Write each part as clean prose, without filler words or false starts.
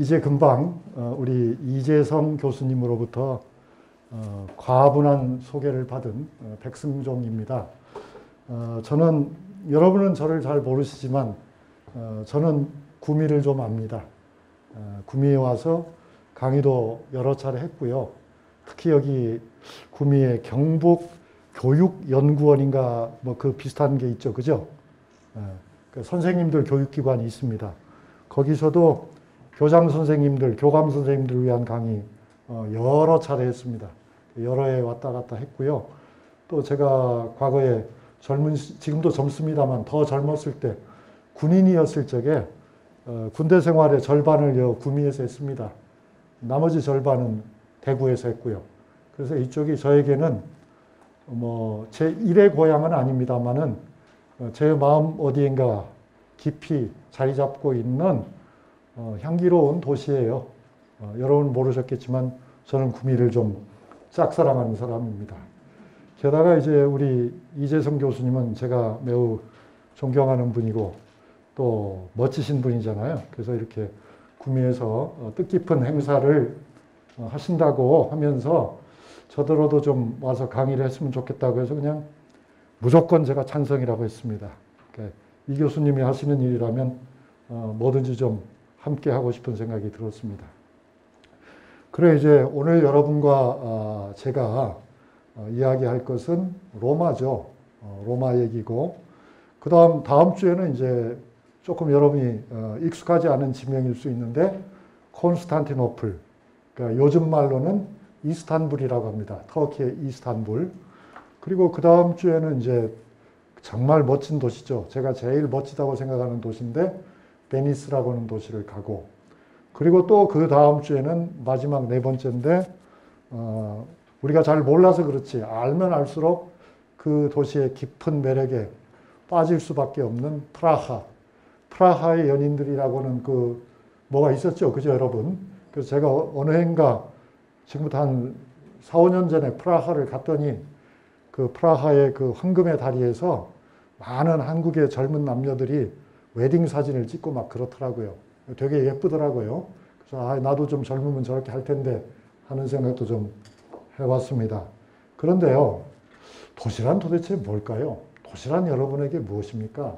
이제 금방 우리 이재성 교수님으로부터 과분한 소개를 받은 백승종입니다. 저는 여러분은 저를 잘 모르시지만 저는 구미를 좀 압니다. 구미에 와서 강의도 여러 차례 했고요. 특히 여기 구미에 경북교육연구원인가 뭐 그 비슷한 게 있죠, 그죠? 그 선생님들 교육기관이 있습니다. 거기서도 교장 선생님들, 교감 선생님들을 위한 강의 여러 차례 했습니다. 여러 해 왔다 갔다 했고요. 또 제가 과거에 지금도 젊습니다만 더 젊었을 때 군인이었을 적에 군대 생활의 절반을 구미에서 했습니다. 나머지 절반은 대구에서 했고요. 그래서 이쪽이 저에게는 뭐 제 1의 고향은 아닙니다만은 제 마음 어디인가 깊이 자리 잡고 있는 향기로운 도시예요. 여러분 모르셨겠지만 저는 구미를 좀 짝사랑하는 사람입니다. 게다가 이제 우리 이재성 교수님은 제가 매우 존경하는 분이고 또 멋지신 분이잖아요. 그래서 이렇게 구미에서 뜻깊은 행사를 하신다고 하면서 저더러도 좀 와서 강의를 했으면 좋겠다고 해서 그냥 무조건 제가 찬성이라고 했습니다. 그러니까 이 교수님이 하시는 일이라면 뭐든지 좀 함께 하고 싶은 생각이 들었습니다. 그래 이제 오늘 여러분과 제가 이야기할 것은 로마죠. 로마 얘기고 그 다음 주에는 이제 조금 여러분이 익숙하지 않은 지명일 수 있는데 콘스탄티노플, 그러니까 요즘 말로는 이스탄불이라고 합니다. 터키의 이스탄불. 그리고 그 다음 주에는 이제 정말 멋진 도시죠. 제가 제일 멋지다고 생각하는 도시인데 베니스라고 하는 도시를 가고 그리고 또 그 다음 주에는 마지막 네 번째인데 우리가 잘 몰라서 그렇지 알면 알수록 그 도시의 깊은 매력에 빠질 수밖에 없는 프라하의 연인들이라고는 그 뭐가 있었죠. 그죠 여러분? 그래서 제가 어느 해인가 지금부터 한 4, 5년 전에 프라하를 갔더니 그 프라하의 그 황금의 다리에서 많은 한국의 젊은 남녀들이 웨딩 사진을 찍고 막 그렇더라고요. 되게 예쁘더라고요. 그래서 나도 좀 젊으면 저렇게 할 텐데 하는 생각도 좀 해봤습니다. 그런데요, 도시란 도대체 뭘까요? 도시란 여러분에게 무엇입니까?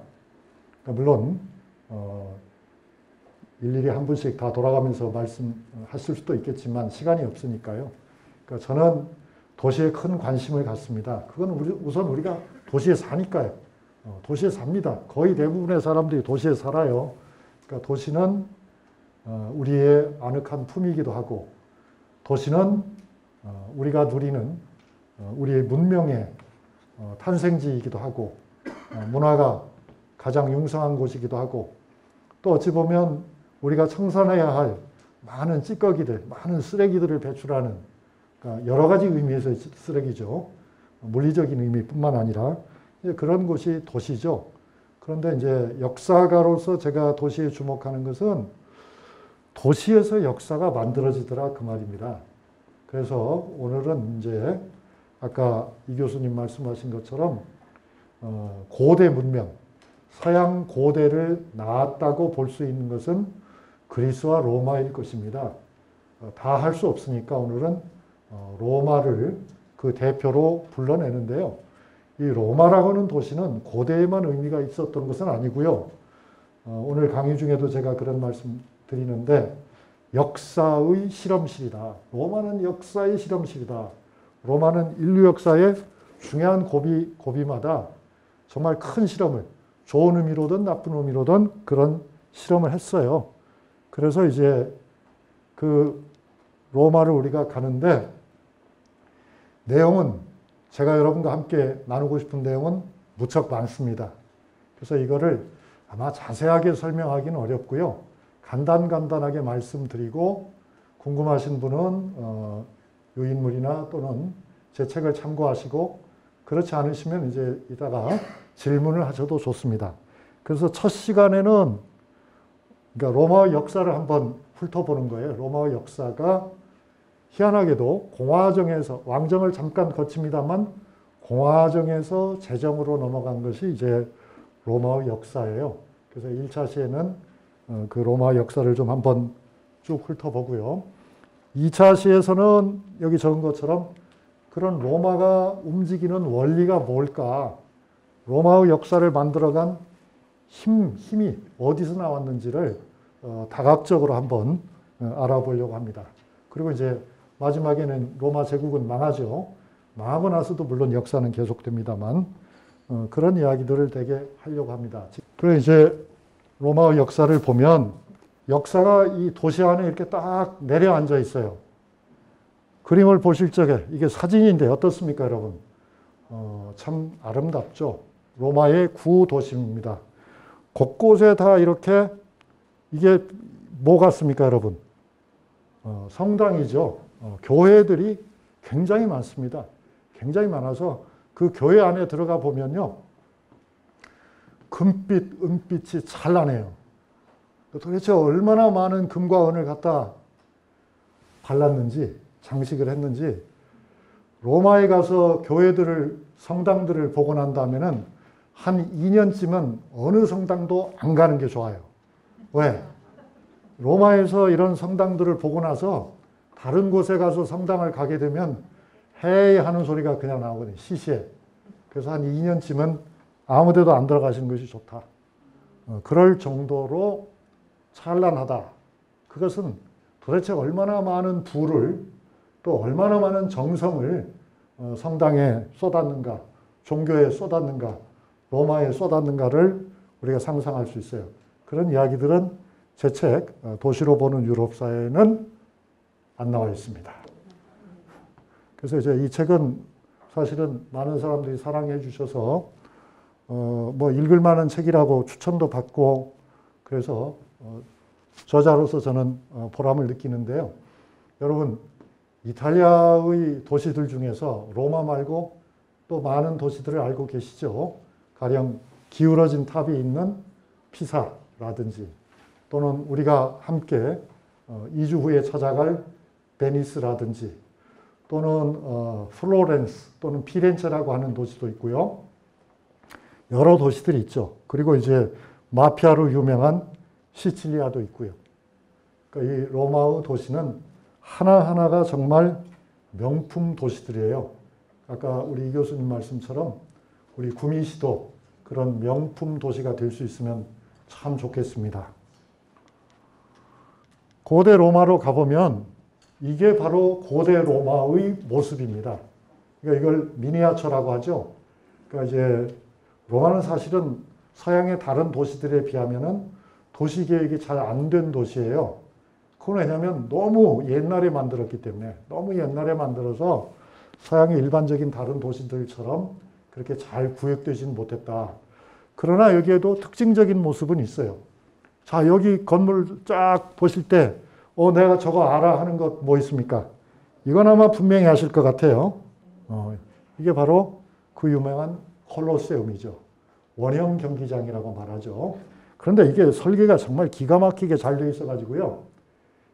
물론 일일이 한 분씩 다 돌아가면서 말씀하실 수도 있겠지만 시간이 없으니까요. 그러니까 저는 도시에 큰 관심을 갖습니다. 그건 우선 우리가 도시에 사니까요. 도시에 삽니다. 거의 대부분의 사람들이 도시에 살아요. 그러니까 도시는 우리의 아늑한 품이기도 하고 도시는 우리가 누리는 우리의 문명의 탄생지이기도 하고 문화가 가장 융성한 곳이기도 하고 또 어찌 보면 우리가 청산해야 할 많은 찌꺼기들, 많은 쓰레기들을 배출하는 그러니까 여러 가지 의미에서의 쓰레기죠. 물리적인 의미뿐만 아니라 그런 곳이 도시죠. 그런데 이제 역사가로서 제가 도시에 주목하는 것은 도시에서 역사가 만들어지더라 그 말입니다. 그래서 오늘은 이제 아까 이 교수님 말씀하신 것처럼 고대 문명, 서양 고대를 낳았다고 볼 수 있는 것은 그리스와 로마일 것입니다. 다 할 수 없으니까 오늘은 로마를 그 대표로 불러내는데요. 이 로마라고 하는 도시는 고대에만 의미가 있었던 것은 아니고요. 오늘 강의 중에도 제가 그런 말씀 드리는데 역사의 실험실이다. 로마는 역사의 실험실이다. 로마는 인류 역사의 중요한 고비마다 정말 큰 실험을 좋은 의미로든 나쁜 의미로든 그런 실험을 했어요. 그래서 이제 그 로마를 우리가 가는데 내용은 제가 여러분과 함께 나누고 싶은 내용은 무척 많습니다. 그래서 이거를 아마 자세하게 설명하기는 어렵고요. 간단하게 말씀드리고 궁금하신 분은 유인물이나 또는 제 책을 참고하시고 그렇지 않으시면 이제 이따가 질문을 하셔도 좋습니다. 그래서 첫 시간에는 그러니까 로마의 역사를 한번 훑어보는 거예요. 로마의 역사가 희한하게도 공화정에서 왕정을 잠깐 거칩니다만 공화정에서 제정으로 넘어간 것이 이제 로마의 역사예요. 그래서 1차 시에는 그 로마 역사를 좀 한번 쭉 훑어보고요. 2차 시에서는 여기 적은 것처럼 그런 로마가 움직이는 원리가 뭘까? 로마의 역사를 만들어간 힘이 어디서 나왔는지를 다각적으로 한번 알아보려고 합니다. 그리고 이제 마지막에는 로마 제국은 망하죠. 망하고 나서도 물론 역사는 계속됩니다만 그런 이야기들을 되게 하려고 합니다. 그래서 이제 로마의 역사를 보면 역사가 이 도시 안에 이렇게 딱 내려앉아 있어요. 그림을 보실 적에 이게 사진인데 어떻습니까, 여러분? 참 아름답죠. 로마의 구도심입니다. 곳곳에 다 이렇게 이게 뭐 같습니까, 여러분? 성당이죠. 교회들이 굉장히 많습니다. 굉장히 많아서 그 교회 안에 들어가 보면요. 금빛, 은빛이 찬란해요. 도대체 얼마나 많은 금과 은을 갖다 발랐는지, 장식을 했는지, 로마에 가서 교회들을, 성당들을 보고 난 다음에는 한 2년쯤은 어느 성당도 안 가는 게 좋아요. 왜? 로마에서 이런 성당들을 보고 나서 다른 곳에 가서 성당을 가게 되면 헤이 하는 소리가 그냥 나오거든요. 시시해. 그래서 한 2년쯤은 아무 데도 안 들어가시는 것이 좋다. 그럴 정도로 찬란하다. 그것은 도대체 얼마나 많은 부를 또 얼마나 많은 정성을 성당에 쏟았는가, 종교에 쏟았는가, 로마에 쏟았는가를 우리가 상상할 수 있어요. 그런 이야기들은 제 책 도시로 보는 유럽사회는 안 나와 있습니다. 그래서 이제 이 책은 사실은 많은 사람들이 사랑해 주셔서 뭐 읽을 만한 책이라고 추천도 받고 그래서 저자로서 저는 보람을 느끼는데요. 여러분 이탈리아의 도시들 중에서 로마 말고 또 많은 도시들을 알고 계시죠? 가령 기울어진 탑이 있는 피사라든지 또는 우리가 함께 2주 후에 찾아갈 베니스라든지 또는 플로렌스 또는 피렌체라고 하는 도시도 있고요. 여러 도시들이 있죠. 그리고 이제 마피아로 유명한 시칠리아도 있고요. 그러니까 이 로마의 도시는 하나하나가 정말 명품 도시들이에요. 아까 우리 이 교수님 말씀처럼 우리 구미시도 그런 명품 도시가 될 수 있으면 참 좋겠습니다. 고대 로마로 가보면 이게 바로 고대 로마의 모습입니다. 그러니까 이걸 미니어처라고 하죠. 그러니까 이제 로마는 사실은 서양의 다른 도시들에 비하면은 도시 계획이 잘 안 된 도시예요. 그건 왜냐하면 너무 옛날에 만들었기 때문에 너무 옛날에 만들어서 서양의 일반적인 다른 도시들처럼 그렇게 잘 구획되지는 못했다. 그러나 여기에도 특징적인 모습은 있어요. 자, 여기 건물 쫙 보실 때 내가 저거 알아 하는 것 뭐 있습니까? 이건 아마 분명히 아실 것 같아요. 이게 바로 그 유명한 콜로세움이죠. 원형 경기장이라고 말하죠. 그런데 이게 설계가 정말 기가 막히게 잘 되어 있어가지고요.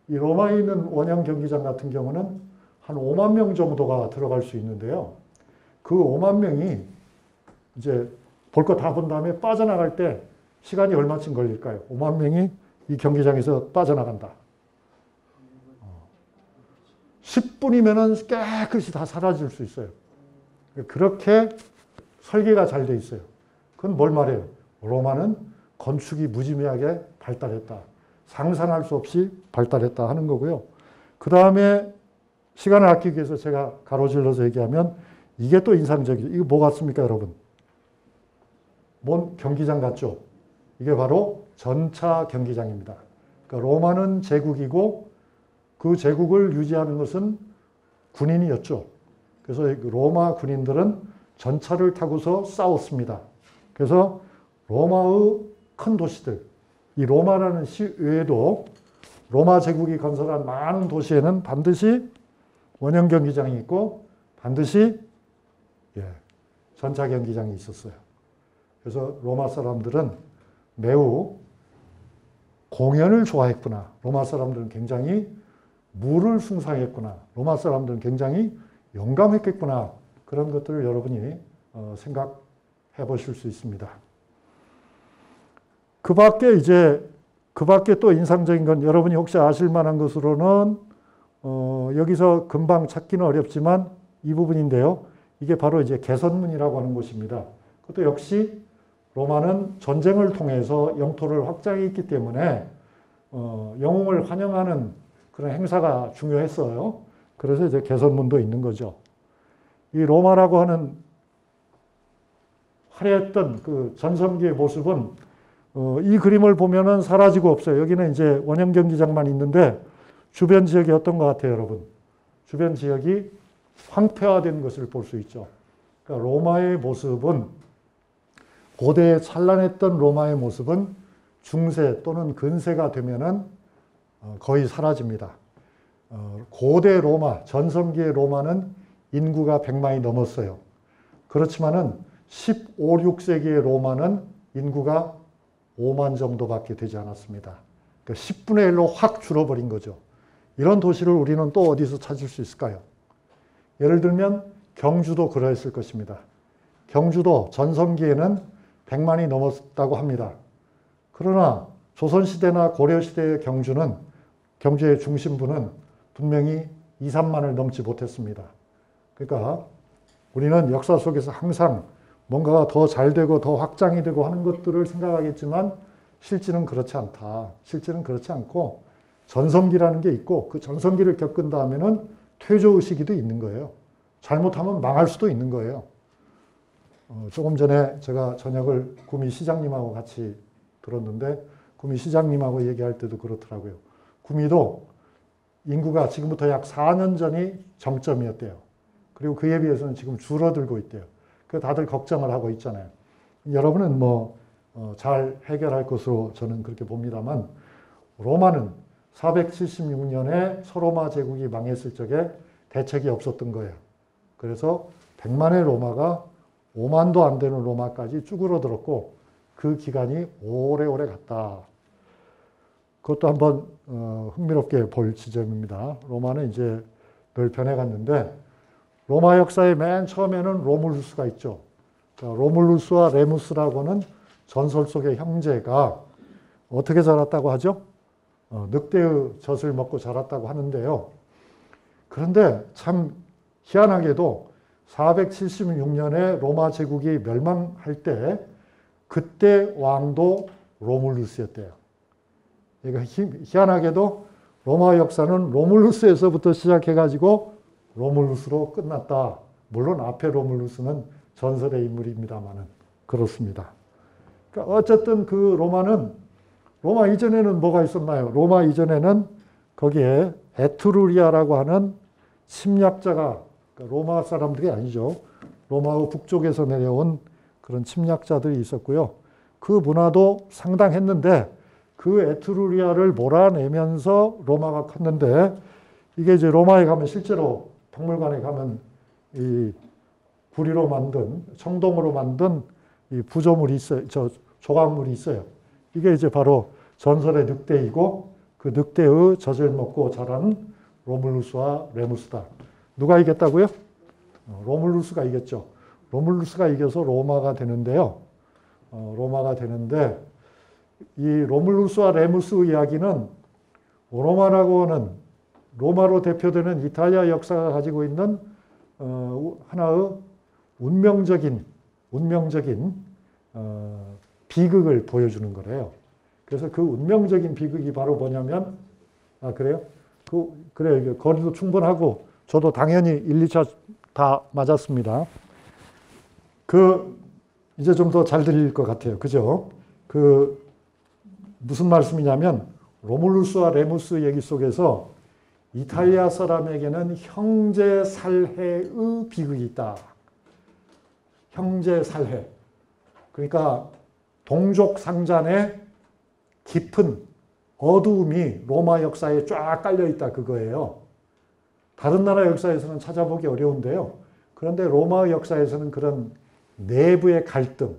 이 로마에 있는 원형 경기장 같은 경우는 한 5만 명 정도가 들어갈 수 있는데요. 그 5만 명이 이제 볼 거 다 본 다음에 빠져나갈 때 시간이 얼마쯤 걸릴까요? 5만 명이 이 경기장에서 빠져나간다. 10분이면은 깨끗이 다 사라질 수 있어요. 그렇게 설계가 잘 돼 있어요. 그건 뭘 말해요? 로마는 건축이 무지막지하게 발달했다. 상상할 수 없이 발달했다 하는 거고요. 그 다음에 시간을 아끼기 위해서 제가 가로질러서 얘기하면 이게 또 인상적이죠. 이거 뭐 같습니까, 여러분? 뭔 경기장 같죠? 이게 바로 전차 경기장입니다. 그러니까 로마는 제국이고 그 제국을 유지하는 것은 군인이었죠. 그래서 로마 군인들은 전차를 타고서 싸웠습니다. 그래서 로마의 큰 도시들, 이 로마라는 시 외에도 로마 제국이 건설한 많은 도시에는 반드시 원형 경기장이 있고 반드시 전차 경기장이 있었어요. 그래서 로마 사람들은 매우 공연을 좋아했구나. 로마 사람들은 굉장히 무를 숭상했구나. 로마 사람들은 굉장히 용감했겠구나. 그런 것들을 여러분이 생각해 보실 수 있습니다. 그 밖에 이제 그 밖에 또 인상적인 건 여러분이 혹시 아실 만한 것으로는 여기서 금방 찾기는 어렵지만 이 부분인데요. 이게 바로 이제 개선문이라고 하는 곳입니다. 그것도 역시 로마는 전쟁을 통해서 영토를 확장했기 때문에 영웅을 환영하는 그런 행사가 중요했어요. 그래서 이제 개선문도 있는 거죠. 이 로마라고 하는 화려했던 그 전성기의 모습은 이 그림을 보면은 사라지고 없어요. 여기는 이제 원형 경기장만 있는데 주변 지역이 어떤 것 같아요, 여러분? 주변 지역이 황폐화된 것을 볼 수 있죠. 그러니까 로마의 모습은 고대에 찬란했던 로마의 모습은 중세 또는 근세가 되면은 거의 사라집니다. 고대 로마, 전성기의 로마는 인구가 100만이 넘었어요. 그렇지만은 15, 16세기의 로마는 인구가 5만 정도밖에 되지 않았습니다. 그러니까 10분의 1로 확 줄어버린 거죠. 이런 도시를 우리는 또 어디서 찾을 수 있을까요? 예를 들면 경주도 그러했을 것입니다. 경주도 전성기에는 100만이 넘었다고 합니다. 그러나 조선시대나 고려시대의 경주의 중심부는 분명히 2, 3만을 넘지 못했습니다. 그러니까 우리는 역사 속에서 항상 뭔가가 더 잘 되고 더 확장이 되고 하는 것들을 생각하겠지만 실제는 그렇지 않다. 실제는 그렇지 않고 전성기라는 게 있고 그 전성기를 겪은 다음에는 퇴조의식이 있는 거예요. 잘못하면 망할 수도 있는 거예요. 조금 전에 제가 저녁을 구미 시장님하고 같이 들었는데 구미 시장님하고 얘기할 때도 그렇더라고요. 구미도 인구가 지금부터 약 4년 전이 정점이었대요. 그리고 그에 비해서는 지금 줄어들고 있대요. 그 다들 걱정을 하고 있잖아요. 여러분은 잘 해결할 것으로 저는 그렇게 봅니다만 로마는 476년에 서로마 제국이 망했을 적에 대책이 없었던 거예요. 그래서 100만의 로마가 5만도 안 되는 로마까지 쭈그러들었고 그 기간이 오래오래 갔다. 그것도 한번 흥미롭게 볼 지점입니다. 로마는 이제 늘 변해갔는데 로마 역사의 맨 처음에는 로물루스가 있죠. 그러니까 로물루스와 레무스라고는 전설 속의 형제가 어떻게 자랐다고 하죠? 늑대의 젖을 먹고 자랐다고 하는데요. 그런데 참 희한하게도 476년에 로마 제국이 멸망할 때 그때 왕도 로물루스였대요. 그러니까 희한하게도 로마 역사는 로물루스에서부터 시작해가지고 로물루스로 끝났다. 물론 앞에 로물루스는 전설의 인물입니다만은 그렇습니다. 그러니까 어쨌든 그 로마 이전에는 뭐가 있었나요? 로마 이전에는 거기에 에트루리아라고 하는 침략자가 그러니까 로마 사람들이 아니죠. 로마의 북쪽에서 내려온 그런 침략자들이 있었고요. 그 문화도 상당했는데 그 에트루리아를 몰아내면서 로마가 컸는데 이게 이제 로마에 가면 실제로 박물관에 가면 이 구리로 만든 청동으로 만든 이 부조물이 있어요. 조각물이 있어요. 이게 이제 바로 전설의 늑대이고 그 늑대의 젖을 먹고 자란 로물루스와 레무스다. 누가 이겼다고요? 로물루스가 이겼죠. 로물루스가 이겨서 로마가 되는데요. 로마가 되는데 이 로물루스와 레무스 이야기는 로마라고 하는 로마로 대표되는 이탈리아 역사가 가지고 있는 하나의 운명적인 비극을 보여주는 거래요. 그래서 그 운명적인 비극이 바로 뭐냐면 그래요? 그래요. 거리도 충분하고 저도 당연히 1, 2차 다 맞았습니다. 이제 좀 더 잘 들릴 것 같아요. 그죠? 무슨 말씀이냐면 로물루스와 레무스 얘기 속에서 이탈리아 사람에게는 형제 살해의 비극이 있다. 형제 살해. 그러니까 동족 상잔의 깊은 어두움이 로마 역사에 쫙 깔려 있다 그거예요. 다른 나라 역사에서는 찾아보기 어려운데요. 그런데 로마 역사에서는 그런 내부의 갈등.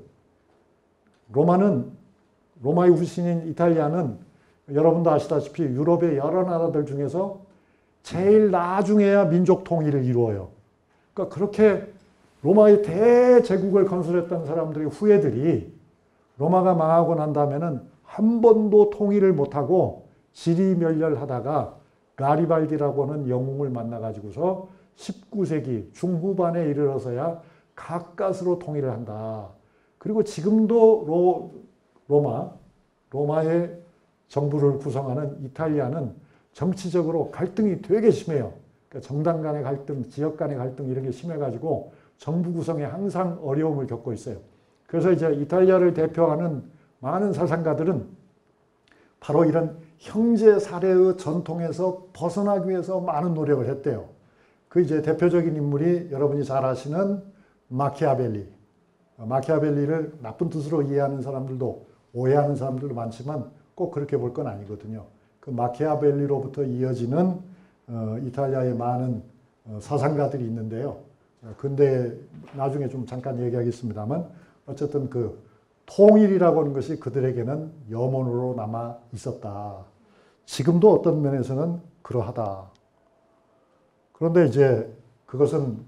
로마의 후신인 이탈리아는 여러분도 아시다시피 유럽의 여러 나라들 중에서 제일 나중에야 민족 통일을 이루어요. 그러니까 그렇게 로마의 대제국을 건설했던 사람들의 후예들이 로마가 망하고 난 다음에는 한 번도 통일을 못하고 지리멸렬하다가 가리발디라고 하는 영웅을 만나가지고서 19세기 중후반에 이르러서야 가까스로 통일을 한다. 그리고 지금도 로마의 정부를 구성하는 이탈리아는 정치적으로 갈등이 되게 심해요. 그러니까 정당 간의 갈등, 지역 간의 갈등 이런 게 심해가지고 정부 구성에 항상 어려움을 겪고 있어요. 그래서 이제 이탈리아를 대표하는 많은 사상가들은 바로 이런 형제 사례의 전통에서 벗어나기 위해서 많은 노력을 했대요. 그 이제 대표적인 인물이 여러분이 잘 아시는 마키아벨리. 마키아벨리를 나쁜 뜻으로 이해하는 사람들도 오해하는 사람들도 많지만 꼭 그렇게 볼 건 아니거든요. 그 마키아벨리로부터 이어지는 이탈리아의 많은 사상가들이 있는데요. 근데 나중에 좀 잠깐 얘기하겠습니다만 어쨌든 그 통일이라고 하는 것이 그들에게는 염원으로 남아 있었다. 지금도 어떤 면에서는 그러하다. 그런데 이제 그것은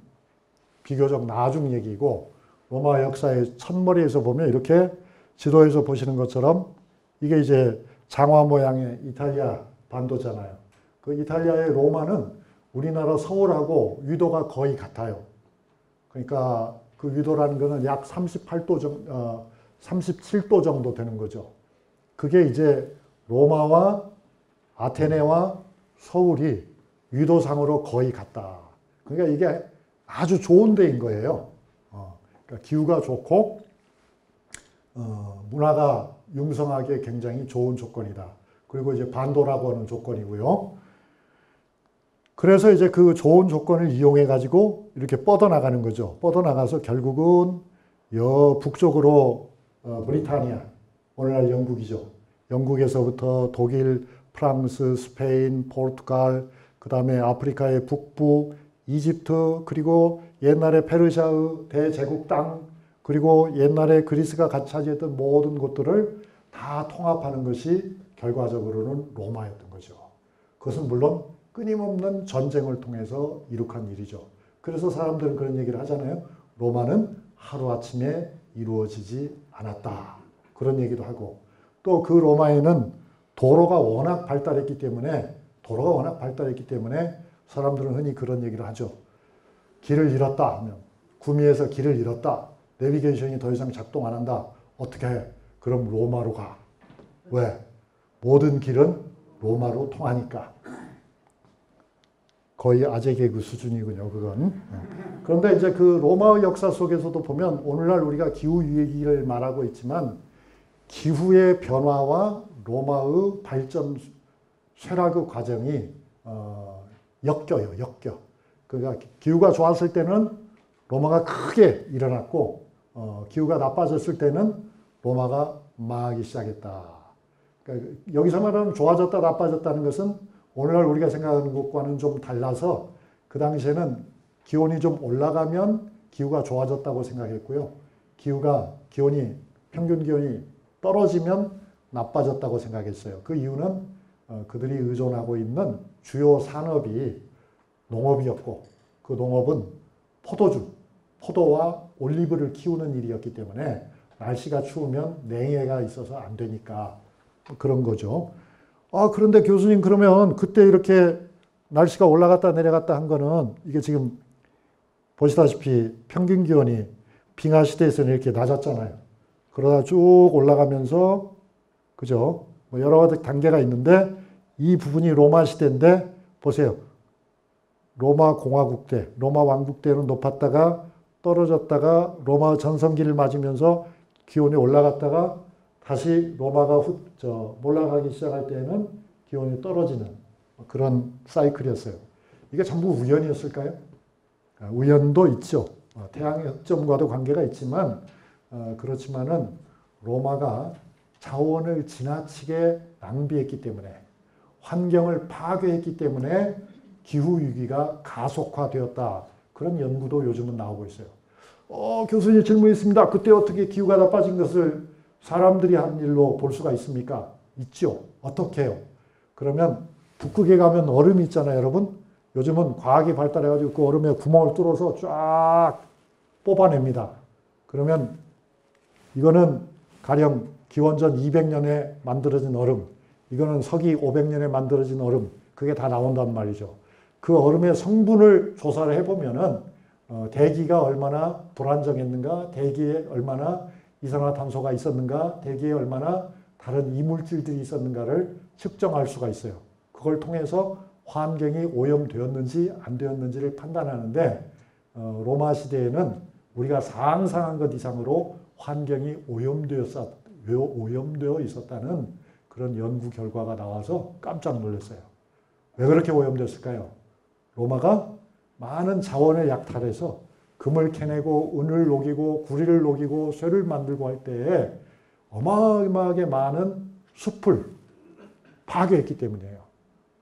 비교적 나중 얘기고 로마 역사의 첫머리에서 보면 이렇게 지도에서 보시는 것처럼 이게 이제 장화 모양의 이탈리아 반도잖아요. 그 이탈리아의 로마는 우리나라 서울하고 위도가 거의 같아요. 그러니까 그 위도라는 거는 약 37도 정도 되는 거죠. 그게 이제 로마와 아테네와 서울이 위도상으로 거의 같다. 그러니까 이게 아주 좋은 데인 거예요. 그러니까 기후가 좋고 문화가 융성하기에 굉장히 좋은 조건이다. 그리고 이제 반도라고 하는 조건이고요. 그래서 이제 그 좋은 조건을 이용해 가지고 이렇게 뻗어나가는 거죠. 뻗어나가서 결국은 북쪽으로 브리타니아, 오늘날 영국이죠. 영국에서부터 독일, 프랑스, 스페인, 포르투갈, 그 다음에 아프리카의 북부, 이집트, 그리고 옛날에 페르시아의 대제국 땅, 그리고 옛날에 그리스가 같이 차지했던 모든 곳들을 다 통합하는 것이 결과적으로는 로마였던 거죠. 그것은 물론 끊임없는 전쟁을 통해서 이룩한 일이죠. 그래서 사람들은 그런 얘기를 하잖아요. 로마는 하루아침에 이루어지지 않았다. 그런 얘기도 하고 또 그 로마에는 도로가 워낙 발달했기 때문에 사람들은 흔히 그런 얘기를 하죠. 길을 잃었다 하면 구미에서 길을 잃었다. 내비게이션이 더 이상 작동 안 한다. 어떻게 해? 그럼 로마로 가. 왜? 모든 길은 로마로 통하니까. 거의 아재 개그 수준이군요, 그건. 그런데 이제 그 로마의 역사 속에서도 보면 오늘날 우리가 기후위기를 말하고 있지만 기후의 변화와 로마의 발전, 쇠락의 과정이 엮여요, 엮여. 그러니까 기후가 좋았을 때는 로마가 크게 일어났고 기후가 나빠졌을 때는 로마가 망하기 시작했다. 그러니까 여기서 말하는 좋아졌다, 나빠졌다는 것은 오늘날 우리가 생각하는 것과는 좀 달라서 그 당시에는 기온이 좀 올라가면 기후가 좋아졌다고 생각했고요. 평균 기온이 떨어지면 나빠졌다고 생각했어요. 그 이유는 그들이 의존하고 있는 주요 산업이 농업이었고 그 농업은 포도와 올리브를 키우는 일이었기 때문에 날씨가 추우면 냉해가 있어서 안 되니까 그런 거죠. 그런데 교수님 그러면 그때 이렇게 날씨가 올라갔다 내려갔다 한 거는 이게 지금 보시다시피 평균 기온이 빙하 시대에서는 이렇게 낮았잖아요. 그러다 쭉 올라가면서 그죠? 뭐 여러 가지 단계가 있는데 이 부분이 로마 시대인데 보세요. 로마 공화국 때, 로마 왕국 때는 높았다가 떨어졌다가 로마 전성기를 맞으면서 기온이 올라갔다가 다시 로마가 올라가기 시작할 때는 기온이 떨어지는 그런 사이클이었어요. 이게 전부 우연이었을까요? 우연도 있죠. 태양의 흑점과도 관계가 있지만 그렇지만은 로마가 자원을 지나치게 낭비했기 때문에 환경을 파괴했기 때문에 기후위기가 가속화되었다. 그런 연구도 요즘은 나오고 있어요. 교수님 질문 있습니다. 그때 어떻게 기후가 나빠진 것을 사람들이 한 일로 볼 수가 있습니까? 있죠. 어떻게 해요? 그러면 북극에 가면 얼음이 있잖아요, 여러분. 요즘은 과학이 발달해가지고 그 얼음에 구멍을 뚫어서 쫙 뽑아냅니다. 그러면 이거는 가령 기원전 200년에 만들어진 얼음, 이거는 서기 500년에 만들어진 얼음, 그게 다 나온단 말이죠. 그 얼음의 성분을 조사를 해보면은 대기가 얼마나 불안정했는가, 대기에 얼마나 이산화탄소가 있었는가, 대기에 얼마나 다른 이물질들이 있었는가를 측정할 수가 있어요. 그걸 통해서 환경이 오염되었는지 안 되었는지를 판단하는데 로마 시대에는 우리가 상상한 것 이상으로 환경이 오염되어 있었다는 그런 연구 결과가 나와서 깜짝 놀랐어요. 왜 그렇게 오염됐을까요? 로마가 많은 자원을 약탈해서 금을 캐내고 은을 녹이고 구리를 녹이고 쇠를 만들고 할 때에 어마어마하게 많은 숲을 파괴했기 때문이에요.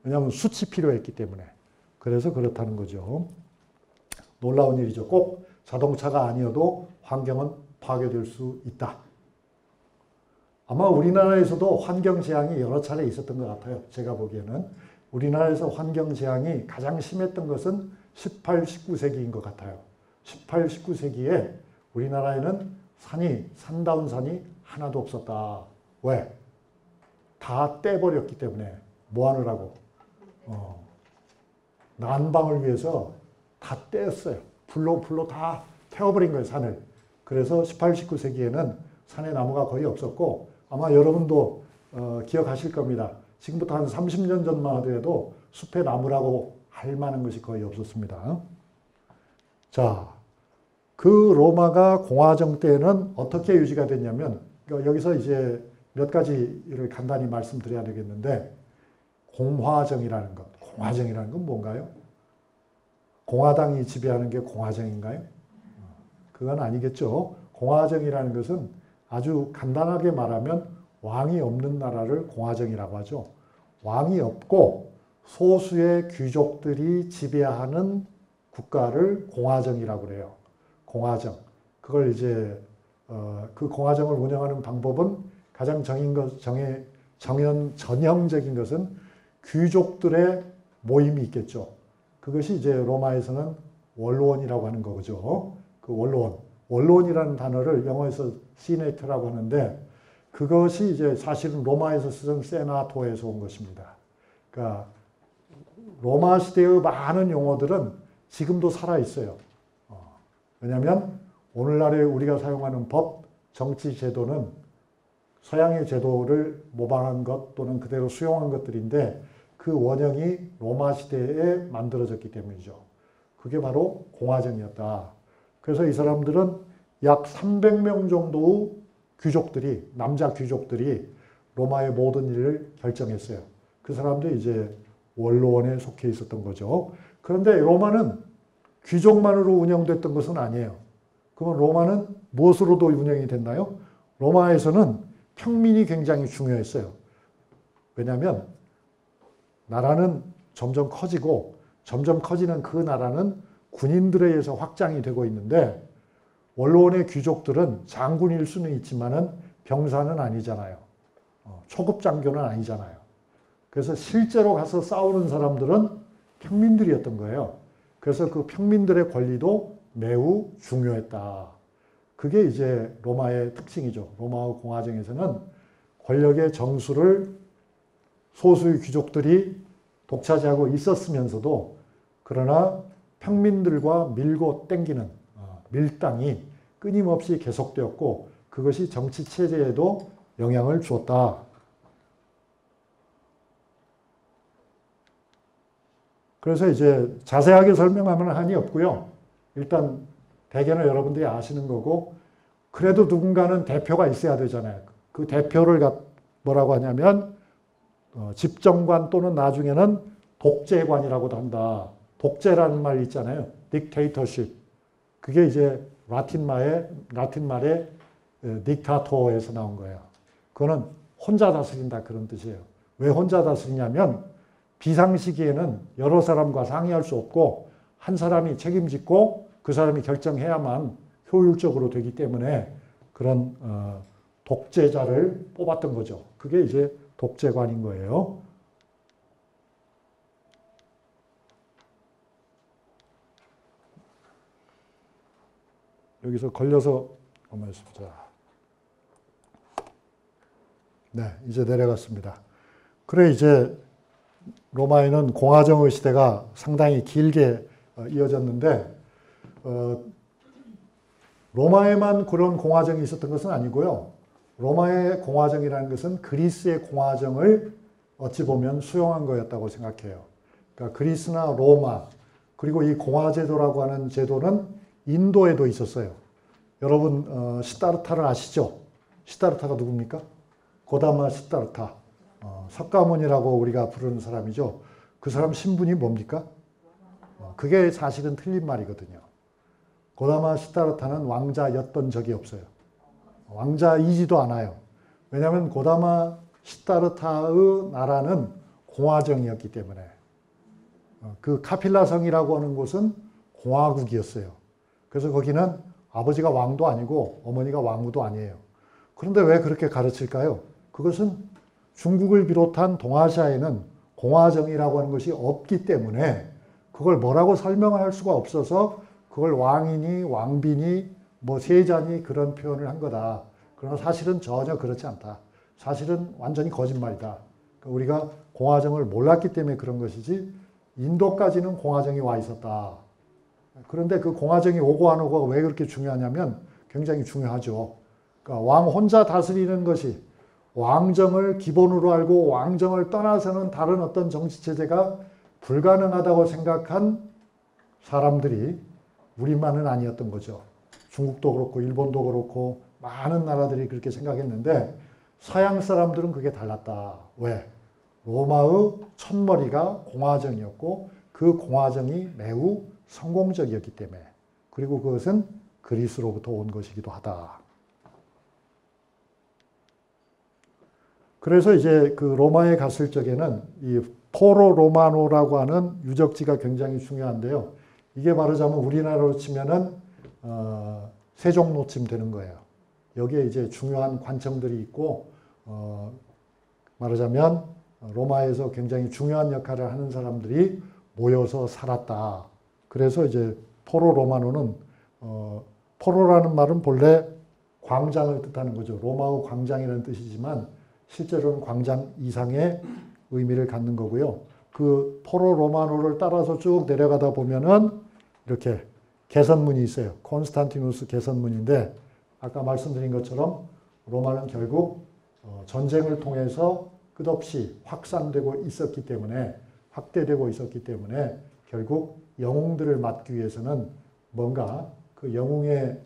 왜냐하면 숯이 필요했기 때문에. 그래서 그렇다는 거죠. 놀라운 일이죠. 꼭 자동차가 아니어도 환경은 파괴될 수 있다. 아마 우리나라에서도 환경 재앙이 여러 차례 있었던 것 같아요. 제가 보기에는. 우리나라에서 환경 재앙이 가장 심했던 것은 18, 19세기인 것 같아요. 18, 19세기에 우리나라에는 산다운 산이 하나도 없었다. 왜? 다 떼버렸기 때문에. 뭐 하느라고? 난방을 위해서 다 떼었어요. 불로 다 태워버린 거예요, 산을. 그래서 18, 19세기에는 산에 나무가 거의 없었고, 아마 여러분도 기억하실 겁니다. 지금부터 한 30년 전만 하더라도 숲에 나무라고 할 만한 것이 거의 없었습니다. 자, 그 로마가 공화정 때는 어떻게 유지가 됐냐면, 여기서 이제 몇 가지를 간단히 말씀드려야 되겠는데, 공화정이라는 것. 공화정이라는 건 뭔가요? 공화당이 지배하는 게 공화정인가요? 그건 아니겠죠. 공화정이라는 것은 아주 간단하게 말하면 왕이 없는 나라를 공화정이라고 하죠. 왕이 없고 소수의 귀족들이 지배하는 국가를 공화정이라고 그래요. 공화정. 그걸 이제 그 공화정을 운영하는 방법은 가장 전형적인 것은 귀족들의 모임이 있겠죠. 그것이 이제 로마에서는 원로원이라고 하는 거죠. 그 원로원. 원로원이라는 단어를 영어에서 시네이트라고 하는데 그것이 이제 사실은 로마에서 쓰던 세나토에서 온 것입니다. 그러니까 로마 시대의 많은 용어들은 지금도 살아있어요. 왜냐하면 오늘날에 우리가 사용하는 법, 정치 제도는 서양의 제도를 모방한 것 또는 그대로 수용한 것들인데 그 원형이 로마 시대에 만들어졌기 때문이죠. 그게 바로 공화정이었다. 그래서 이 사람들은 약 300명 정도의 귀족들이, 남자 귀족들이 로마의 모든 일을 결정했어요. 그 사람들이 이제 원로원에 속해 있었던 거죠. 그런데 로마는 귀족만으로 운영됐던 것은 아니에요. 그러면 로마는 무엇으로도 운영이 됐나요? 로마에서는 평민이 굉장히 중요했어요. 왜냐하면 나라는 점점 커지고 점점 커지는 그 나라는 군인들에 의해서 확장이 되고 있는데 원로원의 귀족들은 장군일 수는 있지만은 병사는 아니잖아요. 초급 장교는 아니잖아요. 그래서 실제로 가서 싸우는 사람들은 평민들이었던 거예요. 그래서 그 평민들의 권리도 매우 중요했다. 그게 이제 로마의 특징이죠. 로마의 공화정에서는 권력의 정수를 소수의 귀족들이 독차지하고 있었으면서도 그러나 평민들과 밀고 땡기는 밀당이 끊임없이 계속되었고 그것이 정치 체제에도 영향을 주었다. 그래서 이제 자세하게 설명하면 한이 없고요. 일단 대개는 여러분들이 아시는 거고 그래도 누군가는 대표가 있어야 되잖아요. 그 대표를 뭐라고 하냐면 집정관 또는 나중에는 독재관이라고도 한다. 독재라는 말 있잖아요. dictatorship. 그게 이제 라틴 말의 딕타토에서 나온 거예요. 그거는 혼자 다스린다 그런 뜻이에요. 왜 혼자 다스리냐면 비상시기에는 여러 사람과 상의할 수 없고 한 사람이 책임짓고 그 사람이 결정해야만 효율적으로 되기 때문에 그런 독재자를 뽑았던 거죠. 그게 이제 독재관인 거예요. 여기서 걸려서 가만히 있습니다. 네, 이제 내려갔습니다. 그래, 이제 로마에는 공화정의 시대가 상당히 길게 이어졌는데, 로마에만 그런 공화정이 있었던 것은 아니고요. 로마의 공화정이라는 것은 그리스의 공화정을 어찌 보면 수용한 거였다고 생각해요. 그러니까 그리스나 로마, 그리고 이 공화제도라고 하는 제도는 인도에도 있었어요. 여러분, 시다르타를 아시죠? 시다르타가 누굽니까? 고다마 시다르타. 석가모니라고 우리가 부르는 사람이죠. 그 사람 신분이 뭡니까? 그게 사실은 틀린 말이거든요. 고다마 시다르타는 왕자였던 적이 없어요. 왕자이지도 않아요. 왜냐하면 고다마 시다르타의 나라는 공화정이었기 때문에. 그 카필라성이라고 하는 곳은 공화국이었어요. 그래서 거기는 아버지가 왕도 아니고 어머니가 왕후도 아니에요. 그런데 왜 그렇게 가르칠까요? 그것은 중국을 비롯한 동아시아에는 공화정이라고 하는 것이 없기 때문에 그걸 뭐라고 설명할 수가 없어서 그걸 왕이니 왕비니 뭐 세자니 그런 표현을 한 거다. 그러나 사실은 전혀 그렇지 않다. 사실은 완전히 거짓말이다. 그러니까 우리가 공화정을 몰랐기 때문에 그런 것이지 인도까지는 공화정이 와 있었다. 그런데 그 공화정이 오고 안 오고가 왜 그렇게 중요하냐면 굉장히 중요하죠. 그러니까 왕 혼자 다스리는 것이 왕정을 기본으로 알고 왕정을 떠나서는 다른 어떤 정치체제가 불가능하다고 생각한 사람들이 우리만은 아니었던 거죠. 중국도 그렇고 일본도 그렇고 많은 나라들이 그렇게 생각했는데 서양 사람들은 그게 달랐다. 왜? 로마의 첫머리가 공화정이었고 그 공화정이 매우 성공적이었기 때문에 그리고 그것은 그리스로부터 온 것이기도 하다. 그래서 이제 그 로마에 갔을 적에는 이 포로 로마노라고 하는 유적지가 굉장히 중요한데요. 이게 말하자면 우리나라로 치면은 세종로쯤 되는 거예요. 여기에 이제 중요한 관청들이 있고 말하자면 로마에서 굉장히 중요한 역할을 하는 사람들이 모여서 살았다. 그래서 이제 포로 로마노는 포로라는 말은 본래 광장을 뜻하는 거죠. 로마의 광장이라는 뜻이지만 실제로는 광장 이상의 의미를 갖는 거고요. 그 포로 로마노를 따라서 쭉 내려가다 보면은 이렇게 개선문이 있어요. 콘스탄티누스 개선문인데 아까 말씀드린 것처럼 로마는 결국 전쟁을 통해서 끝없이 확산되고 있었기 때문에 확대되고 있었기 때문에 결국 영웅들을 맡기 위해서는 뭔가 그 영웅의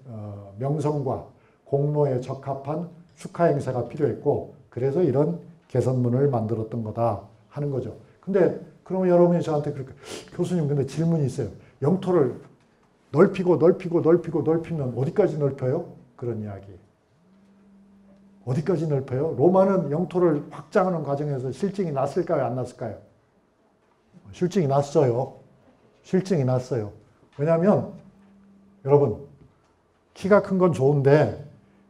명성과 공로에 적합한 축하 행사가 필요했고 그래서 이런 개선문을 만들었던 거다 하는 거죠. 근데 그러면 여러분이 저한테 그렇게 교수님 근데 질문이 있어요. 영토를 넓히면 어디까지 넓혀요? 그런 이야기. 어디까지 넓혀요? 로마는 영토를 확장하는 과정에서 실증이 났을까요? 안 났을까요? 실증이 났어요. 실증이 났어요. 왜냐하면 여러분 키가 큰 건 좋은데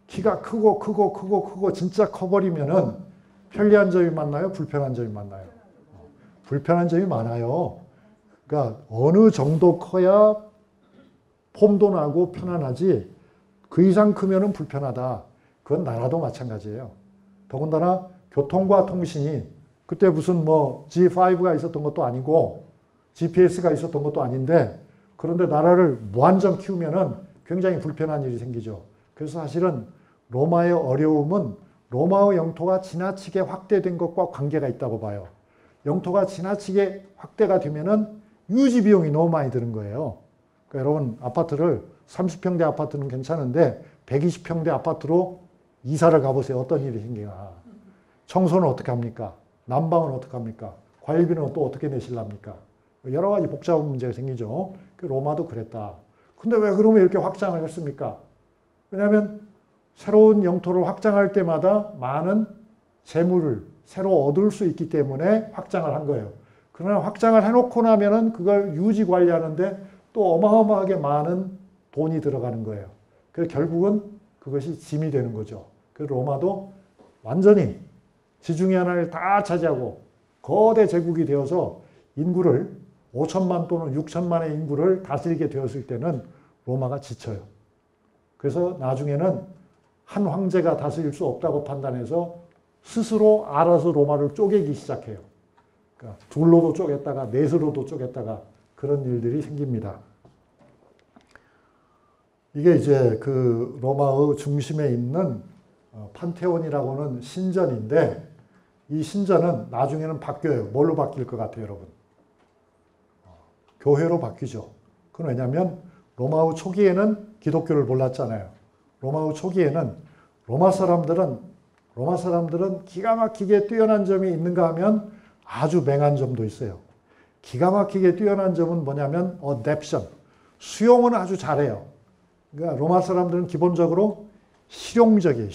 키가 크고 진짜 커버리면은 편리한 점이 많나요? 불편한 점이 많나요? 불편한 점이 많아요. 그러니까 어느 정도 커야 폼도 나고 편안하지 그 이상 크면은 불편하다. 그건 나라도 마찬가지예요. 더군다나 교통과 통신이 그때 무슨 뭐 G5가 있었던 것도 아니고 GPS가 있었던 것도 아닌데 그런데 나라를 무한정 키우면은 굉장히 불편한 일이 생기죠. 그래서 사실은 로마의 어려움은 로마의 영토가 지나치게 확대된 것과 관계가 있다고 봐요. 영토가 지나치게 확대가 되면은 유지 비용이 너무 많이 드는 거예요. 그러니까 여러분 아파트를 30평대 아파트는 괜찮은데 120평대 아파트로 이사를 가보세요. 어떤 일이 생기나. 청소는 어떻게 합니까? 난방은 어떻게 합니까? 관리비는 또 어떻게 내실랍니까? 여러 가지 복잡한 문제가 생기죠. 로마도 그랬다. 근데 왜 그러면 이렇게 확장을 했습니까? 왜냐하면 새로운 영토를 확장할 때마다 많은 재물을 새로 얻을 수 있기 때문에 확장을 한 거예요. 그러나 확장을 해놓고 나면은 그걸 유지 관리하는데 또 어마어마하게 많은 돈이 들어가는 거예요. 그래서 결국은 그것이 짐이 되는 거죠. 그래서 로마도 완전히 지중해 하나를 다 차지하고 거대 제국이 되어서 인구를 5천만 또는 6천만의 인구를 다스리게 되었을 때는 로마가 지쳐요. 그래서 나중에는 한 황제가 다스릴 수 없다고 판단해서 스스로 알아서 로마를 쪼개기 시작해요. 그러니까 둘로도 쪼갰다가 넷으로도 쪼갰다가 그런 일들이 생깁니다. 이게 이제 그 로마의 중심에 있는 판테온이라고는 신전인데 이 신전은 나중에는 바뀌어요. 뭘로 바뀔 것 같아요, 여러분? 교회로 바뀌죠. 그건 왜냐하면 로마의 초기에는 기독교를 몰랐잖아요. 로마의 초기에는 로마 사람들은 기가 막히게 뛰어난 점이 있는가 하면 아주 맹한 점도 있어요. 기가 막히게 뛰어난 점은 뭐냐면 냅션, 수용은 아주 잘해요. 그러니까 로마 사람들은 기본적으로 실용적이에요.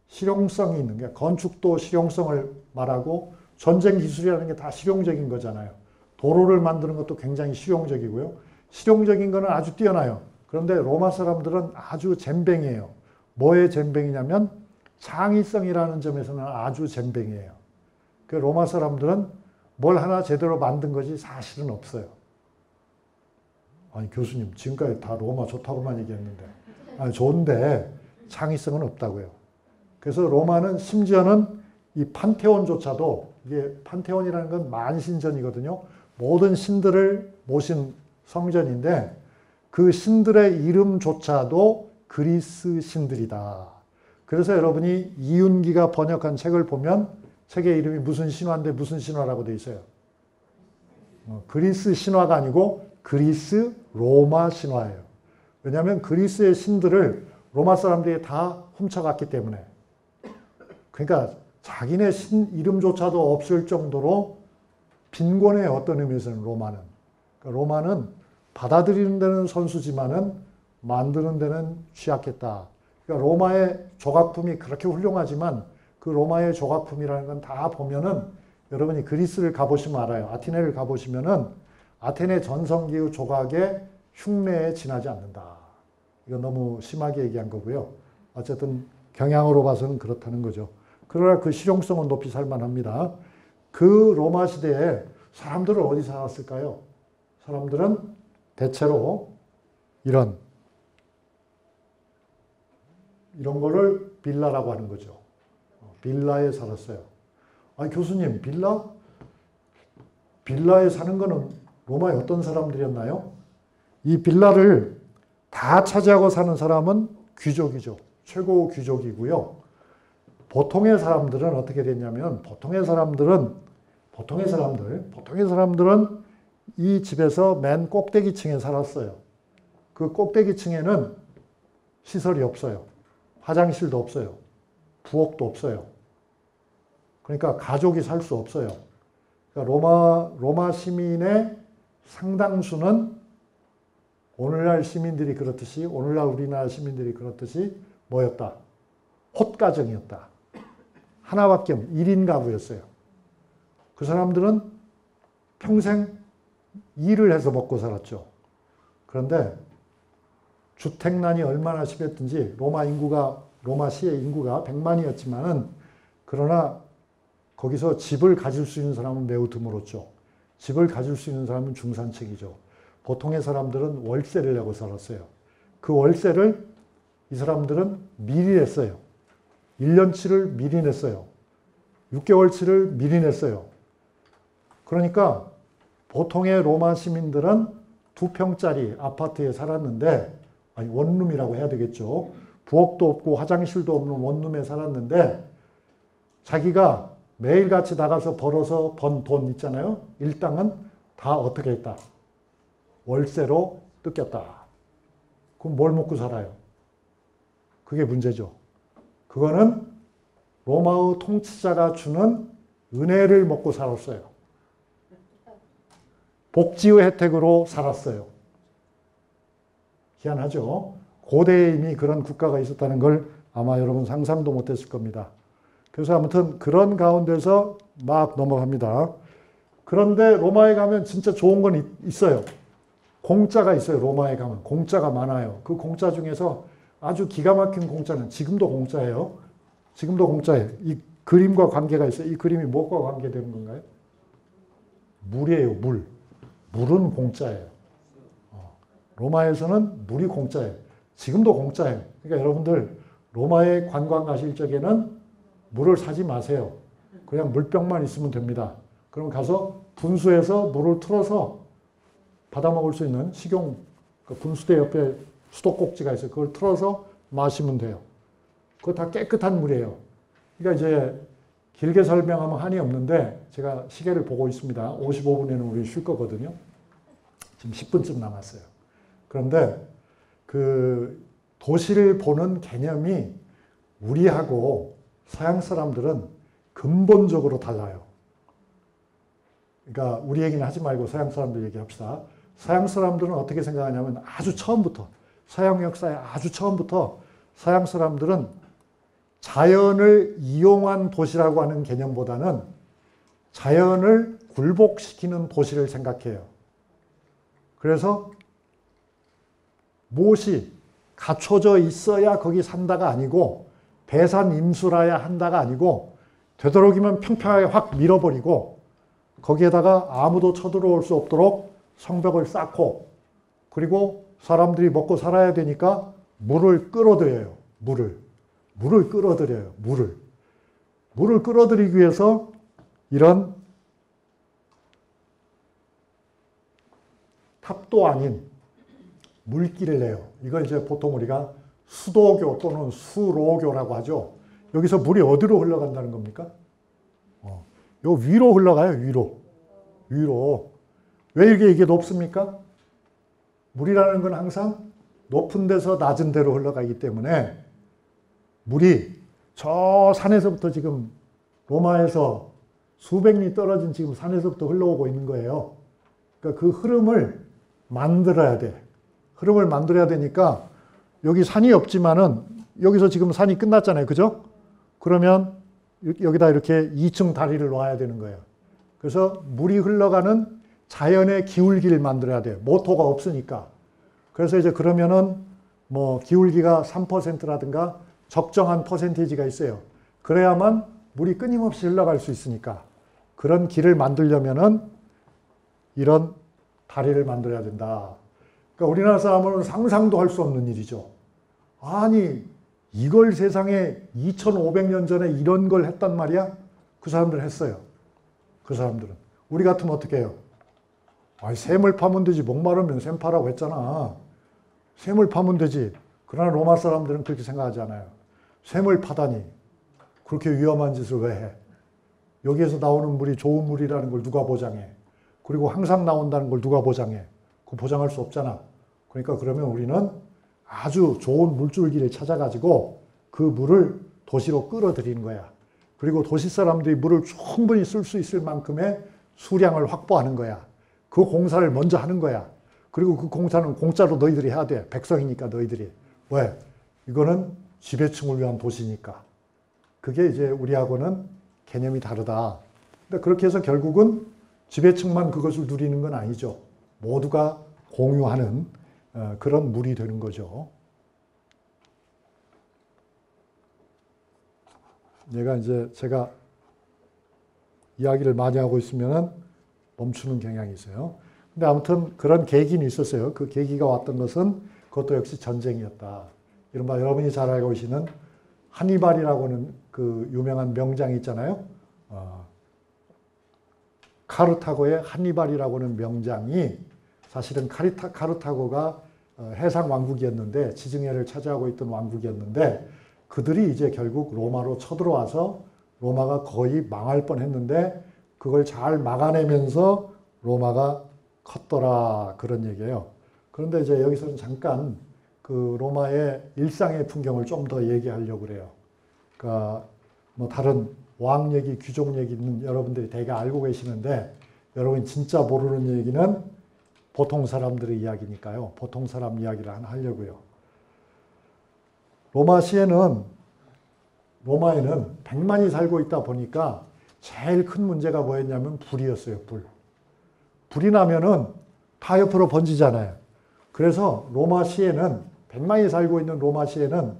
실용성이 있는 게 건축도 실용성을 말하고 전쟁 기술이라는 게 다 실용적인 거잖아요. 도로를 만드는 것도 굉장히 실용적이고요. 실용적인 거는 아주 뛰어나요. 그런데 로마 사람들은 아주 젬병이에요. 뭐의 젬병이냐면 창의성이라는 점에서는 아주 젬병이에요. 그 로마 사람들은 뭘 하나 제대로 만든 것이 사실은 없어요. 아니 교수님 지금까지 다 로마 좋다고만 얘기했는데 아니 좋은데 창의성은 없다고요. 그래서 로마는 심지어는 이 판테온조차도 이게 판테온이라는 건 만신전이거든요. 모든 신들을 모신 성전인데 그 신들의 이름조차도 그리스 신들이다. 그래서 여러분이 이윤기가 번역한 책을 보면 책의 이름이 무슨 신화인데 무슨 신화라고 되어 있어요. 그리스 신화가 아니고 그리스 로마 신화예요. 왜냐하면 그리스의 신들을 로마 사람들이 다 훔쳐갔기 때문에. 그러니까 자기네 신 이름조차도 없을 정도로 빈곤의 어떤 의미에서는 로마는. 그러니까 로마는 받아들이는 데는 선수지만은 만드는 데는 취약했다. 그러니까 로마의 조각품이 그렇게 훌륭하지만 그 로마의 조각품이라는 건 다 보면은 여러분이 그리스를 가보시면 알아요. 아테네를 가보시면은 아테네 전성기의 조각의 흉내에 지나지 않는다. 이건 너무 심하게 얘기한 거고요. 어쨌든 경향으로 봐서는 그렇다는 거죠. 그러나 그 실용성은 높이 살만합니다. 그 로마 시대에 사람들은 어디 살았을까요? 사람들은 대체로 이런 거를 빌라라고 하는 거죠. 빌라에 살았어요. 아니 교수님 빌라에 사는 거는 로마의 어떤 사람들이었나요? 이 빌라를 다 차지하고 사는 사람은 귀족이죠. 최고 귀족이고요. 보통의 사람들은 어떻게 됐냐면 보통의 사람들은 이 집에서 맨 꼭대기층에 살았어요. 그 꼭대기층에는 시설이 없어요. 화장실도 없어요. 부엌도 없어요. 그러니까 가족이 살 수 없어요. 그러니까 로마 시민의 상당수는 오늘날 시민들이 그렇듯이 오늘날 우리나라 시민들이 그렇듯이 뭐였다? 헛가정이었다. 하나밖에 없는 1인 가구였어요. 그 사람들은 평생 일을 해서 먹고 살았죠. 그런데 주택난이 얼마나 심했든지 로마 시의 인구가 100만이었지만은 그러나 거기서 집을 가질 수 있는 사람은 매우 드물었죠. 집을 가질 수 있는 사람은 중산층이죠. 보통의 사람들은 월세를 내고 살았어요. 그 월세를 이 사람들은 미리 냈어요. 1년치를 미리 냈어요. 6개월치를 미리 냈어요. 그러니까 보통의 로마 시민들은 2평짜리 아파트에 살았는데 아니 원룸이라고 해야 되겠죠. 부엌도 없고 화장실도 없는 원룸에 살았는데 자기가 매일같이 나가서 벌어서 번 돈 있잖아요. 일당은 다 어떻게 했다? 월세로 뜯겼다. 그럼 뭘 먹고 살아요? 그게 문제죠. 그거는 로마의 통치자가 주는 은혜를 먹고 살았어요. 복지의 혜택으로 살았어요. 희한하죠? 고대에 이미 그런 국가가 있었다는 걸 아마 여러분 상상도 못했을 겁니다. 그래서 아무튼 그런 가운데서 막 넘어갑니다. 그런데 로마에 가면 진짜 좋은 건 있어요. 공짜가 있어요. 로마에 가면. 공짜가 많아요. 그 공짜 중에서 아주 기가 막힌 공짜는 지금도 공짜예요. 지금도 공짜예요. 이 그림과 관계가 있어요. 이 그림이 무엇과 관계되는 건가요? 물이에요. 물. 물은 공짜예요. 로마에서는 물이 공짜예요. 지금도 공짜예요. 그러니까 여러분들 로마에 관광 가실 적에는 물을 사지 마세요. 그냥 물병만 있으면 됩니다. 그럼 가서 분수해서 물을 틀어서 받아 먹을 수 있는 식용 분수대 옆에 수도꼭지가 있어요. 그걸 틀어서 마시면 돼요. 그거 다 깨끗한 물이에요. 그러니까 이제 길게 설명하면 한이 없는데 제가 시계를 보고 있습니다. 55분에는 우리 쉴 거거든요. 지금 10분쯤 남았어요. 그런데 그 도시를 보는 개념이 우리하고 서양 사람들은 근본적으로 달라요. 그러니까 우리 얘기는 하지 말고 서양 사람들 얘기합시다. 서양 사람들은 어떻게 생각하냐면 아주 처음부터 서양 역사의 아주 처음부터 서양 사람들은 자연을 이용한 도시라고 하는 개념보다는 자연을 굴복시키는 도시를 생각해요. 그래서 무엇이 갖춰져 있어야 거기 산다가 아니고 배산임수라야 한다가 아니고 되도록이면 평평하게 확 밀어버리고 거기에다가 아무도 쳐들어올 수 없도록 성벽을 쌓고 그리고 사람들이 먹고 살아야 되니까 물을 끌어들여요. 물을 끌어들여요. 물을 끌어들이기 위해서 이런 탑도 아닌 물길을 내요. 이걸 이제 보통 우리가 수도교 또는 수로교라고 하죠. 여기서 물이 어디로 흘러간다는 겁니까? 요 위로 흘러가요. 위로. 왜 이게 높습니까? 물이라는 건 항상 높은 데서 낮은 데로 흘러가기 때문에 물이 저 산에서부터 지금 로마에서 수백 리 떨어진 지금 산에서부터 흘러오고 있는 거예요. 그러니까 그 흐름을 만들어야 돼. 흐름을 만들어야 되니까 여기 산이 없지만은 여기서 지금 산이 끝났잖아요. 그죠? 그러면 여기다 이렇게 2층 다리를 놔야 되는 거예요. 그래서 물이 흘러가는 자연의 기울기를 만들어야 돼요. 모터가 없으니까. 그래서 이제 그러면은 뭐 기울기가 3%라든가 적정한 퍼센테이지가 있어요. 그래야만 물이 끊임없이 흘러갈 수 있으니까. 그런 길을 만들려면은 이런 다리를 만들어야 된다. 그러니까 우리나라 사람은 상상도 할 수 없는 일이죠. 아니, 이걸 세상에 2500년 전에 이런 걸 했단 말이야? 그 사람들은 했어요. 그 사람들은. 우리 같으면 어떻게 해요? 아니, 샘을 파면 되지. 목마르면 샘 파라고 했잖아. 샘을 파면 되지. 그러나 로마 사람들은 그렇게 생각하지 않아요. 샘을 파다니. 그렇게 위험한 짓을 왜 해? 여기에서 나오는 물이 좋은 물이라는 걸 누가 보장해? 그리고 항상 나온다는 걸 누가 보장해? 그거 보장할 수 없잖아. 그러니까 그러면 우리는 아주 좋은 물줄기를 찾아가지고 그 물을 도시로 끌어들이는 거야. 그리고 도시 사람들이 물을 충분히 쓸 수 있을 만큼의 수량을 확보하는 거야. 그 공사를 먼저 하는 거야. 그리고 그 공사는 공짜로 너희들이 해야 돼. 백성이니까 너희들이. 왜? 이거는 지배층을 위한 도시니까. 그게 이제 우리하고는 개념이 다르다. 근데 그렇게 해서 결국은 지배층만 그것을 누리는 건 아니죠. 모두가 공유하는 그런 물이 되는 거죠. 제가 이야기를 많이 하고 있으면 멈추는 경향이 있어요. 근데 아무튼 그런 계기는 있었어요. 그 계기가 왔던 것은 그것도 역시 전쟁이었다. 이른바 여러분이 잘 알고 계시는 하니발이라고 하는 그 유명한 명장이 있잖아요. 카르타고의 하니발이라고 하는 명장이 사실은 카르타고가 해상 왕국이었는데 지중해를 차지하고 있던 왕국이었는데 그들이 이제 결국 로마로 쳐들어와서 로마가 거의 망할 뻔했는데 그걸 잘 막아내면서 로마가 컸더라 그런 얘기예요. 그런데 이제 여기서는 잠깐 그 로마의 일상의 풍경을 좀 더 얘기하려고 그래요. 그러니까 뭐 다른 왕 얘기, 귀족 얘기는 여러분들이 대개 알고 계시는데 여러분이 진짜 모르는 얘기는 보통 사람들의 이야기니까요. 보통 사람 이야기를 하려고요. 로마에는 100만이 살고 있다 보니까 제일 큰 문제가 뭐였냐면 불이었어요. 불이 나면은 다 옆으로 번지잖아요. 그래서 로마시에는 100만이 살고 있는 로마시에는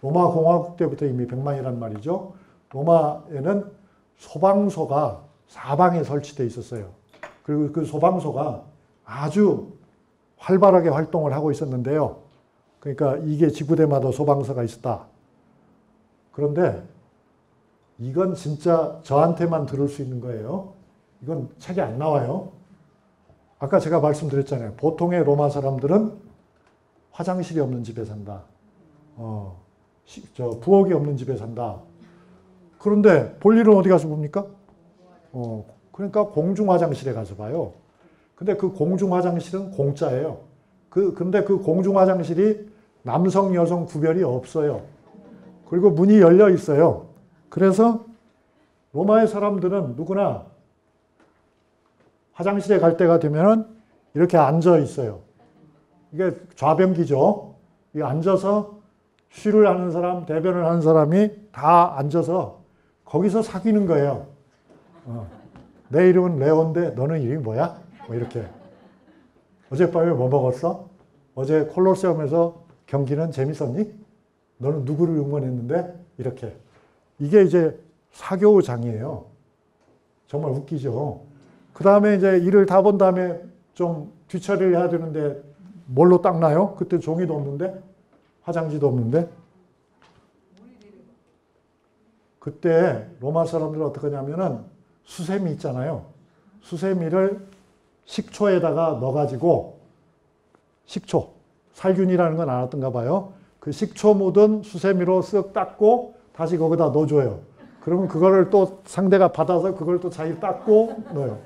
로마 공화국 때부터 이미 100만이란 말이죠. 로마에는 소방서가 사방에 설치되어 있었어요. 그리고 그 소방서가 아주 활발하게 활동을 하고 있었는데요. 그러니까 이게 지구대마다 소방서가 있었다. 그런데 이건 진짜 저한테만 들을 수 있는 거예요. 이건 책에 안 나와요. 아까 제가 말씀드렸잖아요. 보통의 로마 사람들은 화장실이 없는 집에 산다. 부엌이 없는 집에 산다. 그런데 볼일은 어디 가서 봅니까? 그러니까 공중 화장실에 가서 봐요. 근데 그 공중 화장실은 공짜예요. 근데 그 공중 화장실이 남성, 여성 구별이 없어요. 그리고 문이 열려 있어요. 그래서 로마의 사람들은 누구나 화장실에 갈 때가 되면은 이렇게 앉아 있어요. 이게 좌변기죠. 이 앉아서 쉬를 하는 사람, 대변을 하는 사람이 다 앉아서 거기서 사귀는 거예요. 내 이름은 레온데 너는 이름이 뭐야? 뭐 이렇게. 어젯밤에 뭐 먹었어? 어제 콜로세움에서 경기는 재밌었니? 너는 누구를 응원했는데? 이렇게. 이게 이제 사교장이에요. 정말 웃기죠. 그 다음에 이제 일을 다 본 다음에 좀 뒤처리를 해야 되는데 뭘로 닦나요? 그때 종이도 없는데? 화장지도 없는데? 그때 로마 사람들은 어떻게 하냐면은 수세미 있잖아요. 수세미를 식초에다가 넣어가지고 식초, 살균이라는 건 알았던가 봐요. 그 식초 묻은 수세미로 쓱 닦고 다시 거기다 넣어줘요. 그러면 그거를 또 상대가 받아서 그걸 또 자기 닦고 넣어요.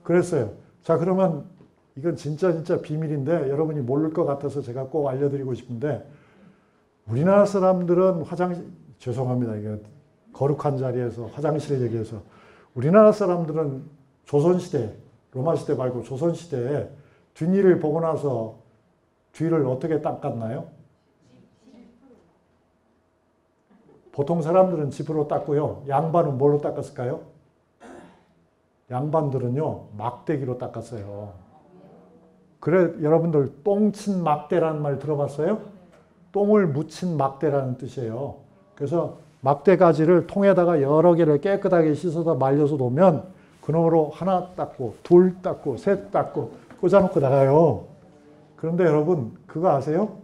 그랬어요. 자, 그러면 이건 진짜 비밀인데 여러분이 모를 것 같아서 제가 꼭 알려드리고 싶은데 우리나라 사람들은 죄송합니다. 이게 거룩한 자리에서 화장실을 얘기해서 우리나라 사람들은 조선시대, 로마시대 말고 조선시대에 뒷일을 보고 나서 뒤를 어떻게 닦았나요? 보통 사람들은 집으로 닦고요. 양반은 뭘로 닦았을까요? 양반들은요, 막대기로 닦았어요. 그래, 여러분들 똥친 막대라는 말 들어봤어요? 똥을 묻힌 막대라는 뜻이에요. 그래서 막대가지를 통에다가 여러 개를 깨끗하게 씻어서 말려서 놓으면 그놈으로 하나 닦고, 둘 닦고, 셋 닦고, 꽂아놓고 나가요. 그런데 여러분, 그거 아세요?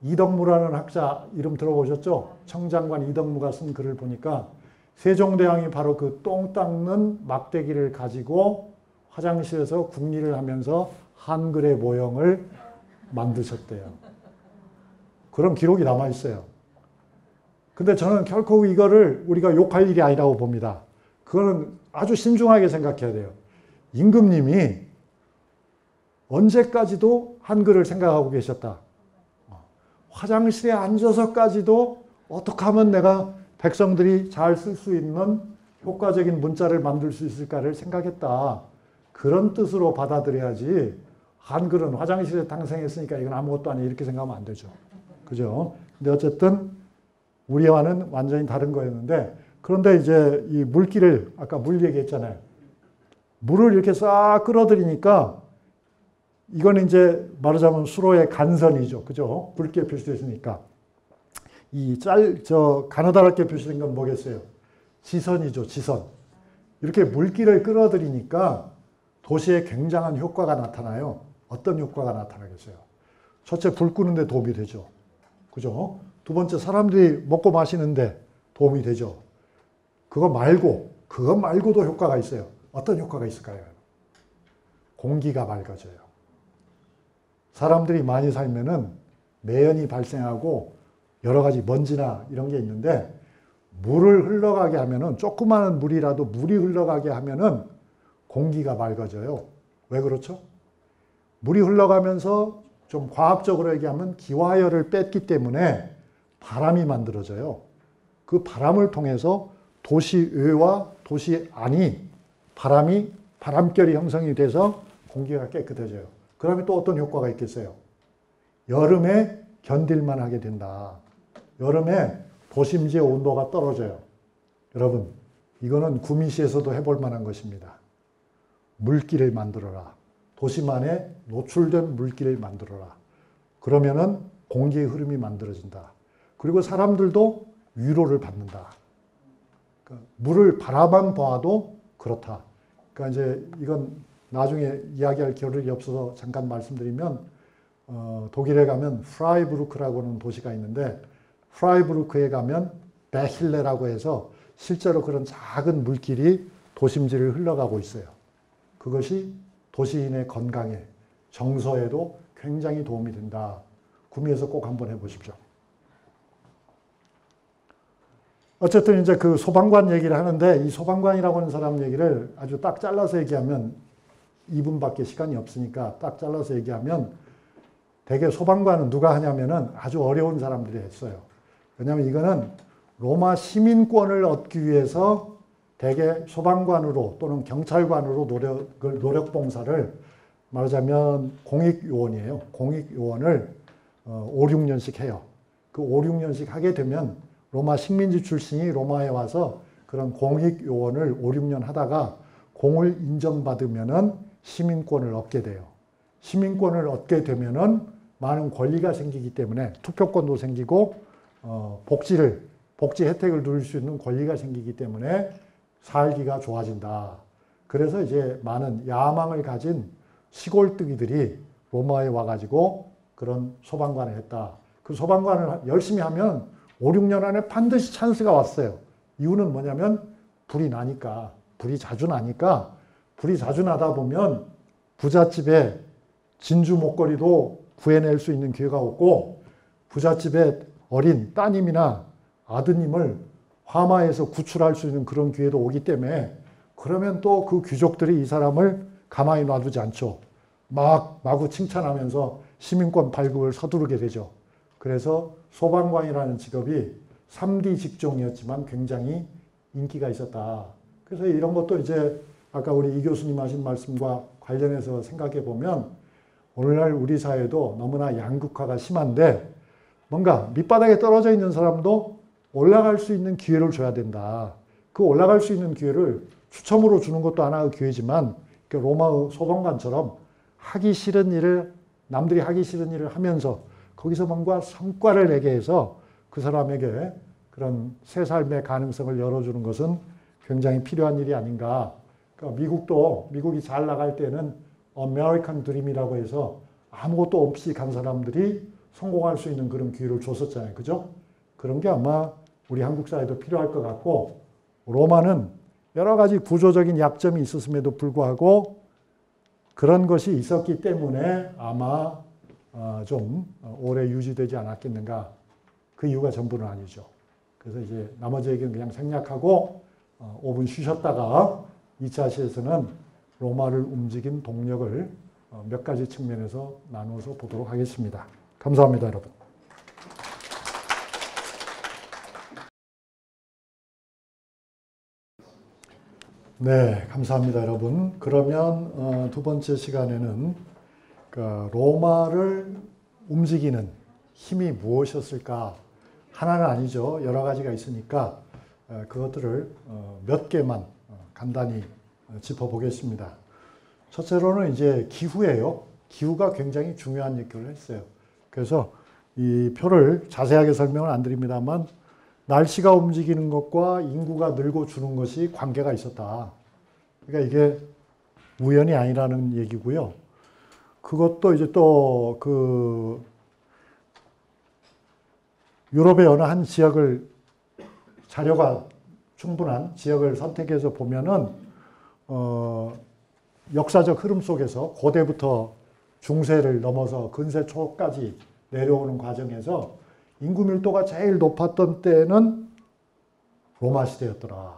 이덕무라는 학자 이름 들어보셨죠? 청장관 이덕무가 쓴 글을 보니까 세종대왕이 바로 그 똥 닦는 막대기를 가지고 화장실에서 국리를 하면서 한글의 모형을 만드셨대요. 그런 기록이 남아있어요. 근데 저는 결코 이거를 우리가 욕할 일이 아니라고 봅니다. 그거는 아주 신중하게 생각해야 돼요. 임금님이 언제까지도 한글을 생각하고 계셨다. 화장실에 앉아서까지도 어떻게 하면 내가 백성들이 잘 쓸 수 있는 효과적인 문자를 만들 수 있을까를 생각했다. 그런 뜻으로 받아들여야지 한글은 화장실에 탄생했으니까 이건 아무것도 아니야 이렇게 생각하면 안 되죠. 그죠? 근데 어쨌든 우리와는 완전히 다른 거였는데 그런데 이제 이 물기를 아까 물 얘기했잖아요. 물을 이렇게 싹 끌어들이니까 이건 이제 말하자면 수로의 간선이죠. 그죠? 굵게 표시되어 있으니까. 가느다랗게 표시된 건 뭐겠어요? 지선이죠. 지선. 이렇게 물기를 끌어들이니까 도시에 굉장한 효과가 나타나요. 어떤 효과가 나타나겠어요? 첫째, 불 끄는데 도움이 되죠. 그죠? 두 번째, 사람들이 먹고 마시는데 도움이 되죠. 그거 말고도 효과가 있어요. 어떤 효과가 있을까요? 공기가 맑아져요. 사람들이 많이 살면은 매연이 발생하고 여러 가지 먼지나 이런 게 있는데 물을 흘러가게 하면은 조그마한 물이라도 물이 흘러가게 하면은 공기가 맑아져요. 왜 그렇죠? 물이 흘러가면서 좀 과학적으로 얘기하면 기화열을 뺐기 때문에 바람이 만들어져요. 그 바람을 통해서 도시 외와 도시 안이 바람결이 형성이 돼서 공기가 깨끗해져요. 그러면 또 어떤 효과가 있겠어요? 여름에 견딜만 하게 된다. 여름에 도심지의 온도가 떨어져요. 여러분, 이거는 구미시에서도 해볼 만한 것입니다. 물길을 만들어라. 도심 안에 노출된 물길을 만들어라. 그러면은 공기의 흐름이 만들어진다. 그리고 사람들도 위로를 받는다. 그러니까 물을 바라만 봐도 그렇다. 그러니까 이제 이건 나중에 이야기할 겨를이 없어서 잠깐 말씀드리면 독일에 가면 프라이부르크라고 하는 도시가 있는데 프라이부르크에 가면 베힐레라고 해서 실제로 그런 작은 물길이 도심지를 흘러가고 있어요. 그것이 도시인의 건강에, 정서에도 굉장히 도움이 된다. 구미에서 꼭 한번 해보십시오. 어쨌든 이제 그 소방관 얘기를 하는데, 이 소방관이라고 하는 사람 얘기를 아주 딱 잘라서 얘기하면 2분밖에 시간이 없으니까 딱 잘라서 얘기하면, 대개 소방관은 누가 하냐면은 아주 어려운 사람들이 했어요. 왜냐하면 이거는 로마 시민권을 얻기 위해서 대개 소방관으로 또는 경찰관으로 노력봉사를, 말하자면 공익요원이에요. 공익요원을 5, 6년씩 해요. 그 5, 6년씩 하게 되면 로마 식민지 출신이 로마에 와서 그런 공익요원을 5, 6년 하다가 공을 인정받으면은 시민권을 얻게 돼요. 시민권을 얻게 되면은 많은 권리가 생기기 때문에 투표권도 생기고 복지 혜택을 누릴 수 있는 권리가 생기기 때문에 살기가 좋아진다. 그래서 이제 많은 야망을 가진 시골뜨기들이 로마에 와가지고 그런 소방관을 했다. 그 소방관을 열심히 하면 5, 6년 안에 반드시 찬스가 왔어요. 이유는 뭐냐면 불이 자주 나니까, 불이 자주 나다 보면 부잣집에 진주 목걸이도 구해낼 수 있는 기회가 없고, 부잣집에 어린 따님이나 아드님을 화마에서 구출할 수 있는 그런 기회도 오기 때문에, 그러면 또 그 귀족들이 이 사람을 가만히 놔두지 않죠. 마구 칭찬하면서 시민권 발급을 서두르게 되죠. 그래서 소방관이라는 직업이 3D 직종이었지만 굉장히 인기가 있었다. 그래서 이런 것도 이제 아까 우리 이 교수님 하신 말씀과 관련해서 생각해 보면, 오늘날 우리 사회도 너무나 양극화가 심한데, 뭔가 밑바닥에 떨어져 있는 사람도 올라갈 수 있는 기회를 줘야 된다. 그 올라갈 수 있는 기회를 추첨으로 주는 것도 하나의 기회지만, 로마의 소방관처럼 남들이 하기 싫은 일을 하면서 거기서 뭔가 성과를 내게 해서 그 사람에게 그런 새 삶의 가능성을 열어주는 것은 굉장히 필요한 일이 아닌가. 그러니까 미국이 잘 나갈 때는 아메리칸 드림이라고 해서 아무것도 없이 간 사람들이 성공할 수 있는 그런 기회를 줬었잖아요. 그죠? 그런 게 아마 우리 한국 사회도 필요할 것 같고, 로마는 여러 가지 구조적인 약점이 있었음에도 불구하고 그런 것이 있었기 때문에 아마 좀 오래 유지되지 않았겠는가. 그 이유가 전부는 아니죠. 그래서 이제 나머지 얘기는 그냥 생략하고 5분 쉬셨다가 2차 시에서는 로마를 움직인 동력을 몇 가지 측면에서 나누어서 보도록 하겠습니다. 감사합니다, 여러분. 네, 감사합니다, 여러분. 그러면 두 번째 시간에는 로마를 움직이는 힘이 무엇이었을까? 하나는 아니죠. 여러 가지가 있으니까 그것들을 몇 개만 간단히 짚어보겠습니다. 첫째로는 이제 기후예요. 기후가 굉장히 중요한 역할을 했어요. 그래서 이 표를 자세하게 설명을 안 드립니다만, 날씨가 움직이는 것과 인구가 늘고 주는 것이 관계가 있었다. 그러니까 이게 우연이 아니라는 얘기고요. 그것도 이제 또 그 유럽의 어느 한 지역을, 자료가 충분한 지역을 선택해서 보면은 역사적 흐름 속에서 고대부터 중세를 넘어서 근세 초까지 내려오는 과정에서 인구 밀도가 제일 높았던 때는 로마 시대였더라.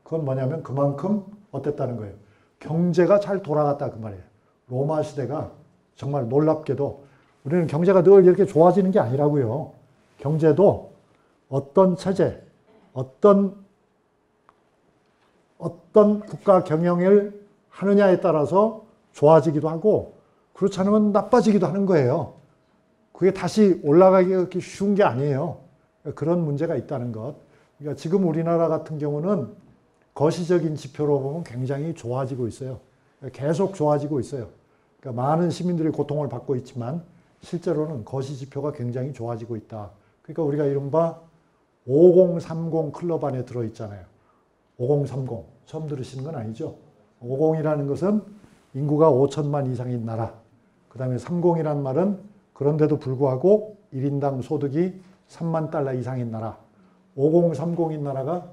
그건 뭐냐면 그만큼 어땠다는 거예요. 경제가 잘 돌아갔다 그 말이에요. 로마 시대가 정말 놀랍게도, 우리는 경제가 늘 이렇게 좋아지는 게 아니라고요. 경제도 어떤 체제, 어떤 국가 경영을 하느냐에 따라서 좋아지기도 하고, 그렇지 않으면 나빠지기도 하는 거예요. 그게 다시 올라가기가 그렇게 쉬운 게 아니에요. 그런 문제가 있다는 것. 그러니까 지금 우리나라 같은 경우는 거시적인 지표로 보면 굉장히 좋아지고 있어요. 계속 좋아지고 있어요. 그러니까 많은 시민들이 고통을 받고 있지만 실제로는 거시 지표가 굉장히 좋아지고 있다. 그러니까 우리가 이른바 5030 클럽 안에 들어있잖아요. 5030. 처음 들으시는 건 아니죠. 50이라는 것은 인구가 5천만 이상인 나라. 그 다음에 30이라는 말은 그런데도 불구하고 1인당 소득이 3만 달러 이상인 나라. 5030인 나라가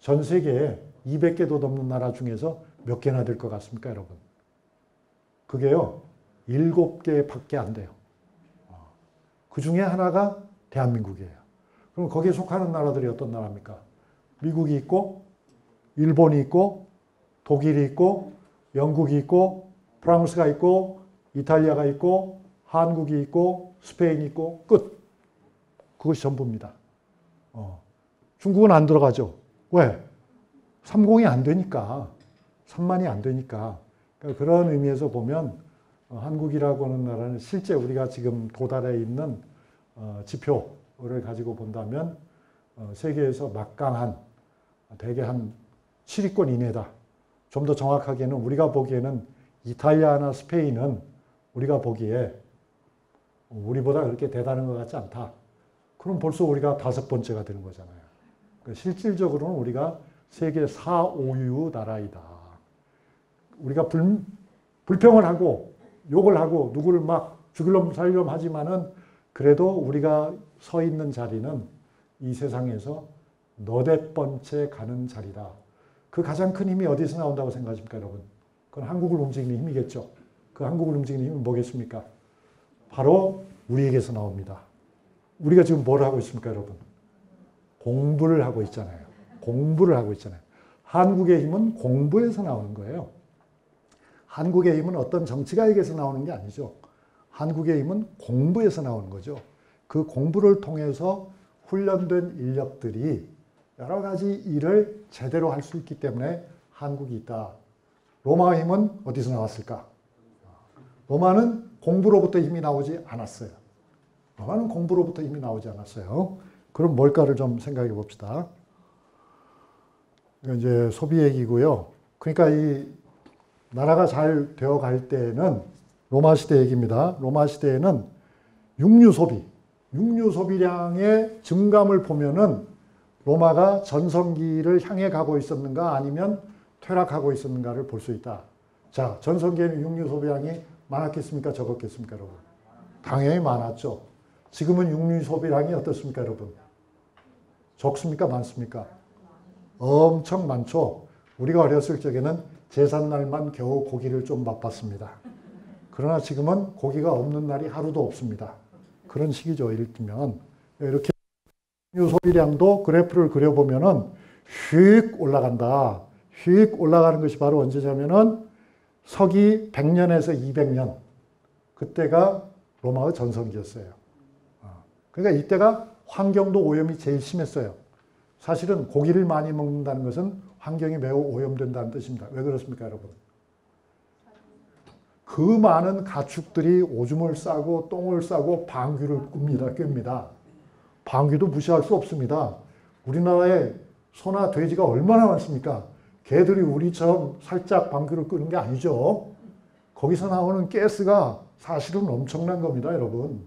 전 세계에 200개도 넘는 나라 중에서 몇 개나 될 것 같습니까, 여러분? 그게요, 7개밖에 안 돼요. 그 중에 하나가 대한민국이에요. 그럼 거기에 속하는 나라들이 어떤 나라입니까? 미국이 있고, 일본이 있고, 독일이 있고, 영국이 있고, 프랑스가 있고, 이탈리아가 있고, 한국이 있고, 스페인이 있고, 끝. 그것이 전부입니다. 중국은 안 들어가죠. 왜? 30이 안 되니까. 3만이 안 되니까. 그러니까 그런 의미에서 보면 한국이라고 하는 나라는 실제 우리가 지금 도달해 있는 지표를 가지고 본다면 세계에서 막강한 대개 한 7위권 이내다. 좀 더 정확하게는 우리가 보기에는 이탈리아나 스페인은 우리가 보기에 우리보다 그렇게 대단한 것 같지 않다. 그럼 벌써 우리가 5번째가 되는 거잖아요. 그러니까 실질적으로는 우리가 세계 4, 5위 나라이다. 우리가 불평을 하고 욕을 하고 누구를 막 죽일놈 살려놈 하지만은 그래도 우리가 서 있는 자리는 이 세상에서 너댓 번째 가는 자리다. 그 가장 큰 힘이 어디서 나온다고 생각하십니까, 여러분? 그건 한국을 움직이는 힘이겠죠. 그 한국을 움직이는 힘은 뭐겠습니까? 바로 우리에게서 나옵니다. 우리가 지금 뭘 하고 있습니까, 여러분? 공부를 하고 있잖아요. 공부를 하고 있잖아요. 한국의 힘은 공부에서 나오는 거예요. 한국의 힘은 어떤 정치가에게서 나오는 게 아니죠. 한국의 힘은 공부에서 나오는 거죠. 그 공부를 통해서 훈련된 인력들이 여러 가지 일을 제대로 할 수 있기 때문에 한국이 있다. 로마의 힘은 어디서 나왔을까? 로마는 공부로부터 힘이 나오지 않았어요. 로마는 공부로부터 힘이 나오지 않았어요. 그럼 뭘까를 좀 생각해 봅시다. 이제 소비 얘기고요. 그러니까 이 나라가 잘 되어 갈 때는 로마 시대 얘기입니다. 로마 시대에는 육류 소비량의 증감을 보면은 로마가 전성기를 향해 가고 있었는가 아니면 퇴락하고 있었는가를 볼 수 있다. 자, 전성기에는 육류 소비량이 많았겠습니까? 적었겠습니까, 여러분? 당연히 많았죠. 지금은 육류 소비량이 어떻습니까, 여러분? 적습니까? 많습니까? 엄청 많죠. 우리가 어렸을 적에는 제삿날만 겨우 고기를 좀 맛봤습니다. 그러나 지금은 고기가 없는 날이 하루도 없습니다. 그런 시기죠. 예를 들면 이렇게 육류 소비량도 그래프를 그려보면은 휙 올라간다. 휙 올라가는 것이 바로 언제냐면은 서기 100년에서 200년. 그때가 로마의 전성기였어요. 그러니까 이때가 환경도 오염이 제일 심했어요. 사실은 고기를 많이 먹는다는 것은 환경이 매우 오염된다는 뜻입니다. 왜 그렇습니까, 여러분? 그 많은 가축들이 오줌을 싸고 똥을 싸고 방귀를 낍니다. 방귀도 무시할 수 없습니다. 우리나라에 소나 돼지가 얼마나 많습니까? 개들이 우리처럼 살짝 방귀를 끄는 게 아니죠. 거기서 나오는 가스가 사실은 엄청난 겁니다, 여러분.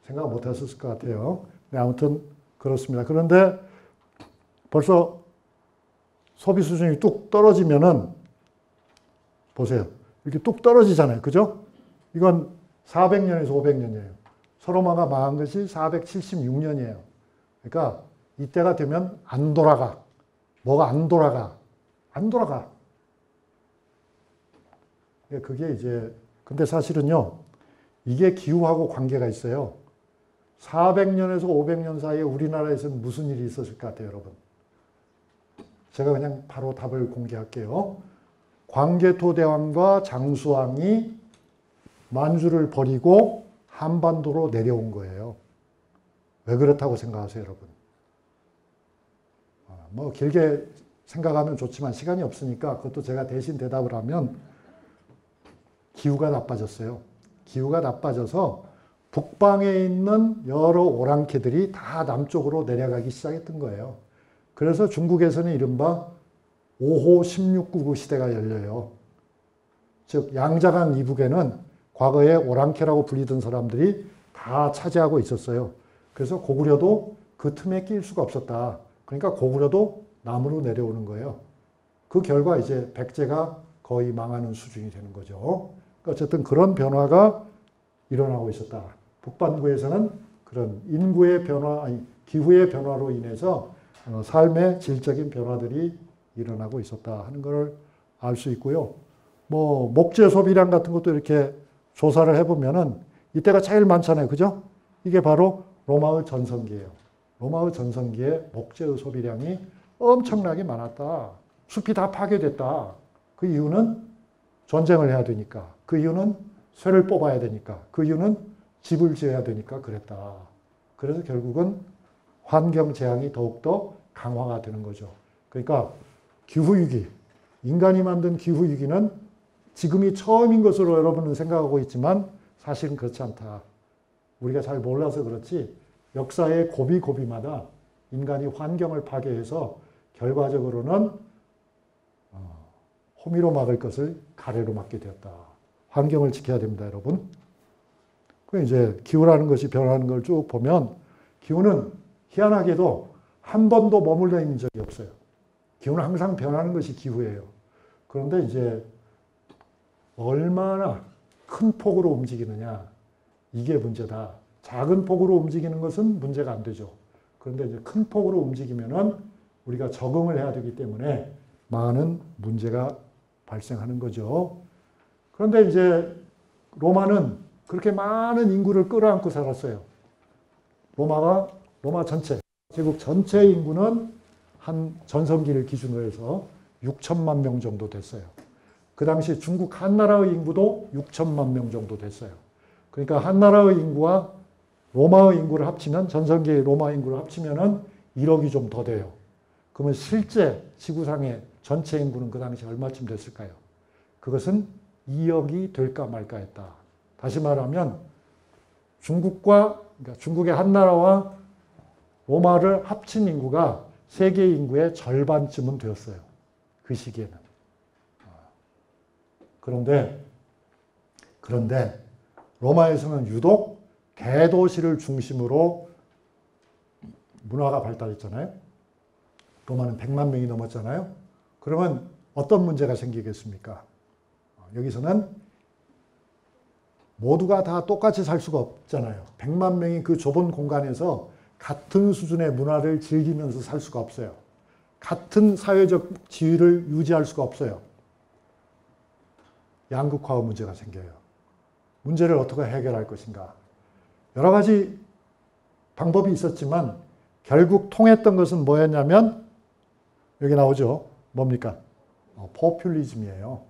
생각 못 하셨을 것 같아요. 네, 아무튼 그렇습니다. 그런데 벌써 소비 수준이 뚝 떨어지면은 보세요. 이렇게 뚝 떨어지잖아요. 그죠? 이건 400년에서 500년이에요. 서로마가 망한 것이 476년이에요. 그러니까 이때가 되면 안 돌아가. 뭐가 안 돌아가. 안 돌아가. 그게 이제 근데 사실은요. 이게 기후하고 관계가 있어요. 400년에서 500년 사이에 우리나라에서는 무슨 일이 있었을 것 같아요, 여러분? 제가 그냥 바로 답을 공개할게요. 광개토대왕과 장수왕이 만주를 버리고 한반도로 내려온 거예요. 왜 그렇다고 생각하세요, 여러분? 뭐 길게 생각하면 좋지만 시간이 없으니까 그것도 제가 대신 대답을 하면 기후가 나빠졌어요. 기후가 나빠져서 북방에 있는 여러 오랑캐들이 다 남쪽으로 내려가기 시작했던 거예요. 그래서 중국에서는 이른바 5호 1699 시대가 열려요. 즉 양자강 이북에는 과거에 오랑캐라고 불리던 사람들이 다 차지하고 있었어요. 그래서 고구려도 그 틈에 낄 수가 없었다. 그러니까 고구려도 남으로 내려오는 거예요. 그 결과 이제 백제가 거의 망하는 수준이 되는 거죠. 그러니까 어쨌든 그런 변화가 일어나고 있었다. 북반구에서는 그런 인구의 변화, 기후의 변화로 인해서 삶의 질적인 변화들이 일어나고 있었다 하는 걸 알 수 있고요. 뭐 목재 소비량 같은 것도 이렇게 조사를 해보면은 이때가 제일 많잖아요. 그죠? 이게 바로 로마의 전성기예요. 로마의 전성기에 목재의 소비량이 엄청나게 많았다. 숲이 다 파괴됐다. 그 이유는 전쟁을 해야 되니까. 그 이유는 쇠를 뽑아야 되니까. 그 이유는 집을 지어야 되니까 그랬다. 그래서 결국은 환경 재앙이 더욱더 강화가 되는 거죠. 그러니까 기후위기, 인간이 만든 기후위기는 지금이 처음인 것으로 여러분은 생각하고 있지만 사실은 그렇지 않다. 우리가 잘 몰라서 그렇지 역사의 고비고비마다 인간이 환경을 파괴해서 결과적으로는 호미로 막을 것을 가래로 막게 되었다. 환경을 지켜야 됩니다, 여러분. 그 이제 기후라는 것이 변하는 걸 쭉 보면 기후는 희한하게도 한 번도 머물러 있는 적이 없어요. 기후는 항상 변하는 것이 기후예요. 그런데 이제 얼마나 큰 폭으로 움직이느냐, 이게 문제다. 작은 폭으로 움직이는 것은 문제가 안 되죠. 그런데 이제 큰 폭으로 움직이면은 우리가 적응을 해야 되기 때문에 많은 문제가 발생하는 거죠. 그런데 이제 로마는 그렇게 많은 인구를 끌어안고 살았어요. 로마 전체, 제국 전체 인구는 한 전성기를 기준으로 해서 6천만 명 정도 됐어요. 그 당시 중국 한나라의 인구도 6천만 명 정도 됐어요. 그러니까 한나라의 인구와 로마의 인구를 합치면, 전성기의 로마 인구를 합치면은 1억이 좀 더 돼요. 그러면 실제 지구상의 전체 인구는 그 당시 얼마쯤 됐을까요? 그것은 2억이 될까 말까 했다. 다시 말하면 그러니까 중국의 한나라와 로마를 합친 인구가 세계 인구의 절반쯤은 되었어요. 그 시기에는. 그런데 로마에서는 유독 대도시를 중심으로 문화가 발달했잖아요. 로마는 100만 명이 넘었잖아요. 그러면 어떤 문제가 생기겠습니까? 여기서는 모두가 다 똑같이 살 수가 없잖아요. 100만 명이 그 좁은 공간에서 같은 수준의 문화를 즐기면서 살 수가 없어요. 같은 사회적 지위를 유지할 수가 없어요. 양극화의 문제가 생겨요. 문제를 어떻게 해결할 것인가? 여러 가지 방법이 있었지만 결국 통했던 것은 뭐였냐면 여기 나오죠. 뭡니까? 포퓰리즘이에요.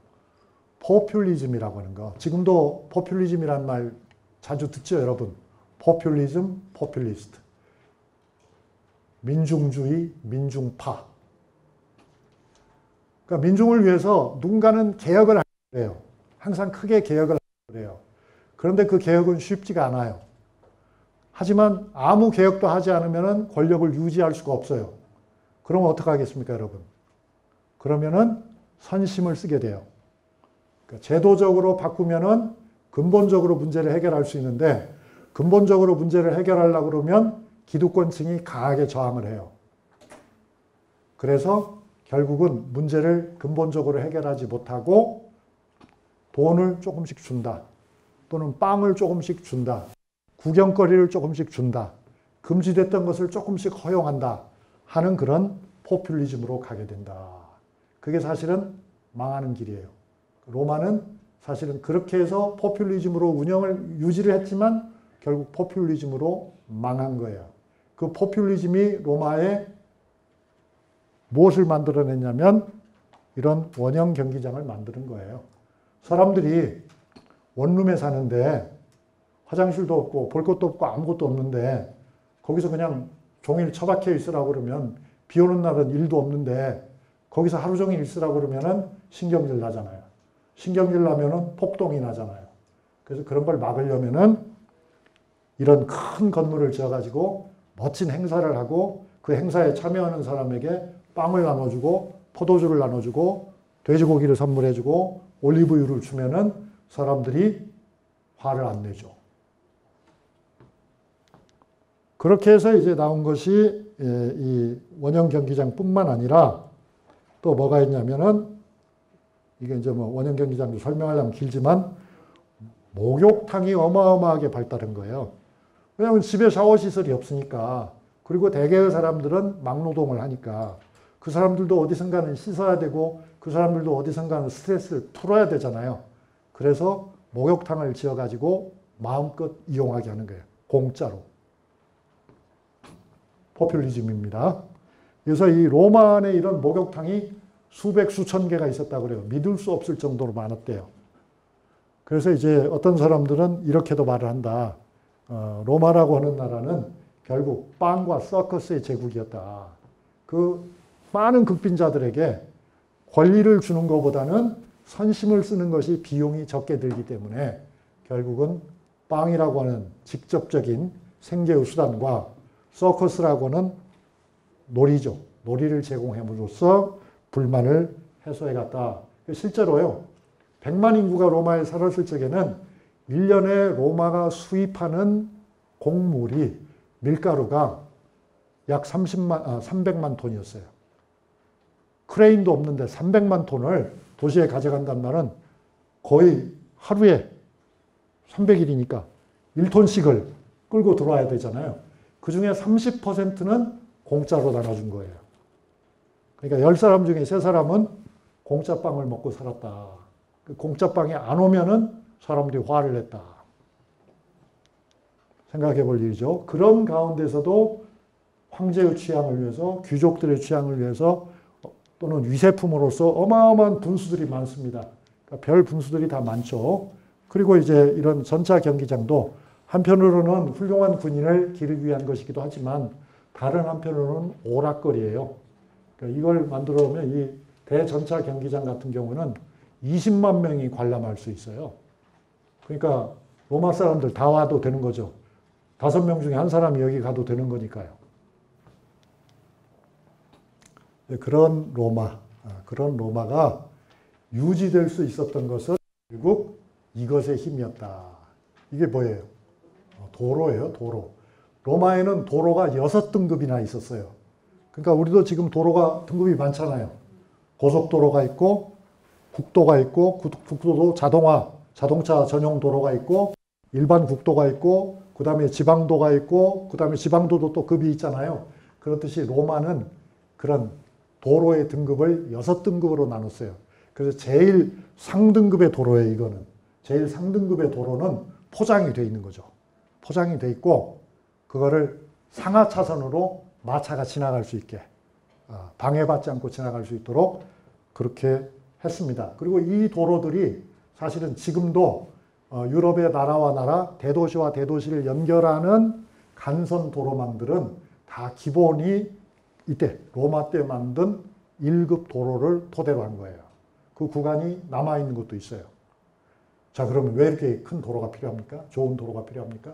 포퓰리즘이라고 하는 거. 지금도 포퓰리즘이라는 말 자주 듣죠, 여러분? 포퓰리즘, 포퓰리스트. 민중주의, 민중파. 그러니까 민중을 위해서 누군가는 개혁을 하려고 해요. 항상 크게 개혁을 하려고 해요. 그런데 그 개혁은 쉽지가 않아요. 하지만 아무 개혁도 하지 않으면 권력을 유지할 수가 없어요. 그러면 어떻게 하겠습니까, 여러분? 그러면은 선심을 쓰게 돼요. 그러니까 제도적으로 바꾸면은 근본적으로 문제를 해결할 수 있는데 근본적으로 문제를 해결하려고 그러면 기득권층이 강하게 저항을 해요. 그래서 결국은 문제를 근본적으로 해결하지 못하고 돈을 조금씩 준다. 또는 빵을 조금씩 준다. 구경거리를 조금씩 준다. 금지됐던 것을 조금씩 허용한다. 하는 그런 포퓰리즘으로 가게 된다. 그게 사실은 망하는 길이에요. 로마는 사실은 그렇게 해서 포퓰리즘으로 유지를 했지만 결국 포퓰리즘으로 망한 거예요. 그 포퓰리즘이 로마에 무엇을 만들어냈냐면 이런 원형 경기장을 만드는 거예요. 사람들이 원룸에 사는데 화장실도 없고 볼 것도 없고 아무것도 없는데 거기서 그냥 종일 처박혀 있으라고 그러면 비 오는 날은 일도 없는데 거기서 하루 종일 있으라고 그러면은 신경질 나잖아요. 신경질 나면은 폭동이 나잖아요. 그래서 그런 걸 막으려면은 이런 큰 건물을 지어가지고 멋진 행사를 하고 그 행사에 참여하는 사람에게 빵을 나눠주고 포도주를 나눠주고 돼지고기를 선물해주고 올리브유를 주면은 사람들이 화를 안 내죠. 그렇게 해서 이제 나온 것이 이 원형 경기장뿐만 아니라 또 뭐가 있냐면은 이게 이제 뭐 원형 경기장도 설명하려면 길지만 목욕탕이 어마어마하게 발달한 거예요. 왜냐하면 집에 샤워 시설이 없으니까 그리고 대개의 사람들은 막노동을 하니까 그 사람들도 어디선가는 씻어야 되고 그 사람들도 어디선가는 스트레스를 풀어야 되잖아요. 그래서 목욕탕을 지어가지고 마음껏 이용하게 하는 거예요. 공짜로. 포퓰리즘입니다. 그래서 이 로마 안에 이런 목욕탕이 수백, 수천 개가 있었다고 그래요. 믿을 수 없을 정도로 많았대요. 그래서 이제 어떤 사람들은 이렇게도 말을 한다. 로마라고 하는 나라는 결국 빵과 서커스의 제국이었다. 그 많은 극빈자들에게 권리를 주는 것보다는 선심을 쓰는 것이 비용이 적게 들기 때문에 결국은 빵이라고 하는 직접적인 생계의 수단과 서커스라고 하는 놀이죠. 놀이를 제공함으로써 불만을 해소해 갔다. 실제로요. 100만 인구가 로마에 살았을 적에는 1년에 로마가 수입하는 곡물이 밀가루가 약 300만 톤이었어요. 크레인도 없는데 300만 톤을 도시에 가져간단 말은 거의 하루에 300일이니까 1톤씩을 끌고 들어와야 되잖아요. 그 중에 30%는 공짜로 나눠준 거예요. 그러니까 10사람 중에 3사람은 공짜 빵을 먹고 살았다. 그 공짜 빵이 안 오면은 사람들이 화를 냈다. 생각해 볼 일이죠. 그런 가운데서도 황제의 취향을 위해서, 귀족들의 취향을 위해서 또는 위세품으로서 어마어마한 분수들이 많습니다. 그러니까 별 분수들이 다 많죠. 그리고 이제 이런 전차 경기장도 한편으로는 훌륭한 군인을 기르기 위한 것이기도 하지만 다른 한편으로는 오락거리예요. 그러니까 이걸 만들어 오면 이 대전차 경기장 같은 경우는 20만 명이 관람할 수 있어요. 그러니까 로마 사람들 다 와도 되는 거죠. 5명 중에 한 사람이 여기 가도 되는 거니까요. 그런 로마가 유지될 수 있었던 것은 결국 이것의 힘이었다. 이게 뭐예요? 도로예요, 도로. 로마에는 도로가 6등급이나 있었어요. 그러니까 우리도 지금 도로가 등급이 많잖아요. 고속도로가 있고, 국도가 있고, 국도도 자동차 전용 도로가 있고, 일반 국도가 있고, 그 다음에 지방도가 있고, 그 다음에 지방도도 또 급이 있잖아요. 그렇듯이 로마는 그런 도로의 등급을 6등급으로 나눴어요. 그래서 제일 상등급의 도로예요, 이거는. 제일 상등급의 도로는 포장이 돼 있는 거죠. 포장이 돼 있고, 그거를 상하 차선으로 마차가 지나갈 수 있게, 방해받지 않고 지나갈 수 있도록 그렇게 했습니다. 그리고 이 도로들이 사실은 지금도 유럽의 나라와 나라, 대도시와 대도시를 연결하는 간선 도로망들은 다 기본이 이때 로마 때 만든 1급 도로를 토대로 한 거예요. 그 구간이 남아있는 것도 있어요. 자, 그러면 왜 이렇게 큰 도로가 필요합니까? 좋은 도로가 필요합니까?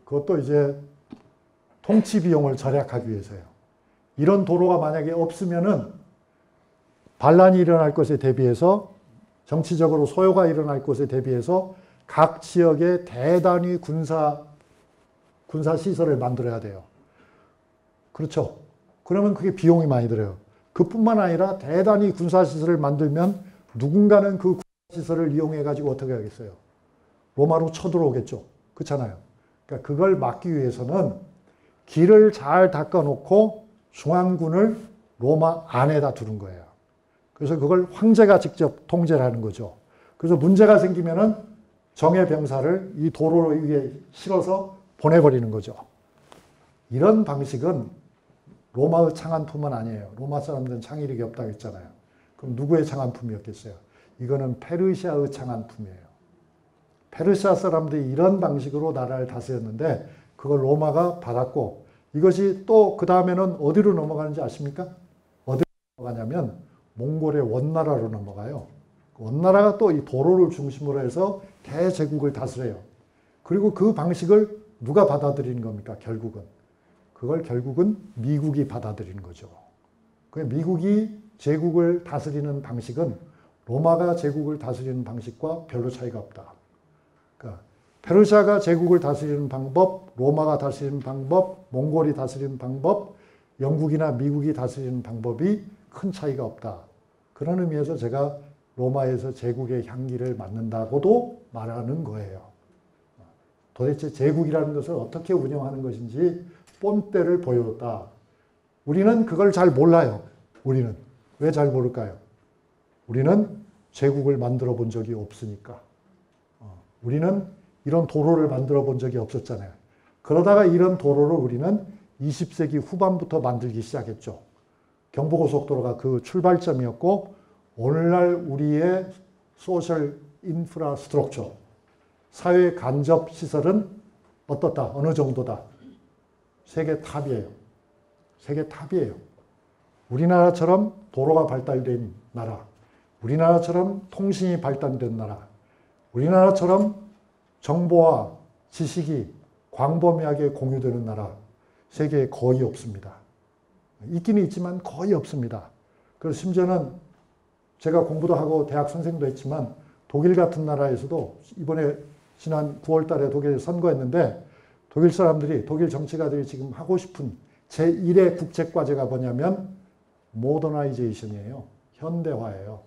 그것도 이제 통치 비용을 절약하기 위해서요. 이런 도로가 만약에 없으면은 반란이 일어날 것에 대비해서 정치적으로 소요가 일어날 것에 대비해서 각 지역에 대단히 군사 시설을 만들어야 돼요. 그렇죠. 그러면 그게 비용이 많이 들어요. 그뿐만 아니라 대단히 군사 시설을 만들면 누군가는 그 군사 시설을 이용해 가지고 어떻게 하겠어요? 로마로 쳐들어오겠죠. 그렇잖아요. 그러니까 그걸 막기 위해서는 길을 잘 닦아놓고 중앙군을 로마 안에다 두는 거예요. 그래서 그걸 황제가 직접 통제를 하는 거죠. 그래서 문제가 생기면은 정예 병사를 이 도로 위에 실어서 보내버리는 거죠. 이런 방식은 로마의 창안품은 아니에요. 로마 사람들은 창의력이 없다고 했잖아요. 그럼 누구의 창안품이었겠어요? 이거는 페르시아의 창안품이에요. 페르시아 사람들이 이런 방식으로 나라를 다스렸는데 그걸 로마가 받았고 이것이 또 그 다음에는 어디로 넘어가는지 아십니까? 어디로 넘어가냐면 몽골의 원나라로 넘어가요. 원나라가 또 이 도로를 중심으로 해서 대제국을 다스려요. 그리고 그 방식을 누가 받아들이는 겁니까? 결국은. 그걸 결국은 미국이 받아들이는 거죠. 미국이 제국을 다스리는 방식은 로마가 제국을 다스리는 방식과 별로 차이가 없다. 그러니까 페르시아가 제국을 다스리는 방법, 로마가 다스리는 방법, 몽골이 다스리는 방법, 영국이나 미국이 다스리는 방법이 큰 차이가 없다. 그런 의미에서 제가 로마에서 제국의 향기를 맡는다고도 말하는 거예요. 도대체 제국이라는 것을 어떻게 운영하는 것인지 본때를 보여줬다. 우리는 그걸 잘 몰라요. 우리는. 왜 잘 모를까요? 우리는 제국을 만들어 본 적이 없으니까. 우리는 이런 도로를 만들어 본 적이 없었잖아요. 그러다가 이런 도로를 우리는 20세기 후반부터 만들기 시작했죠. 경부고속도로가 그 출발점이었고, 오늘날 우리의 소셜 인프라스트럭처, 사회 간접 시설은 어떻다? 어느 정도다? 세계 탑이에요. 세계 탑이에요. 우리나라처럼 도로가 발달된 나라, 우리나라처럼 통신이 발달된 나라, 우리나라처럼 정보와 지식이 광범위하게 공유되는 나라, 세계에 거의 없습니다. 있기는 있지만 거의 없습니다. 그래서 심지어는 제가 공부도 하고 대학 선생도 했지만 독일 같은 나라에서도 이번에 지난 9월 달에 독일에 선거했는데 독일 사람들이, 독일 정치가들이 지금 하고 싶은 제1의 국책과제가 뭐냐면 모더나이제이션이에요. 현대화예요.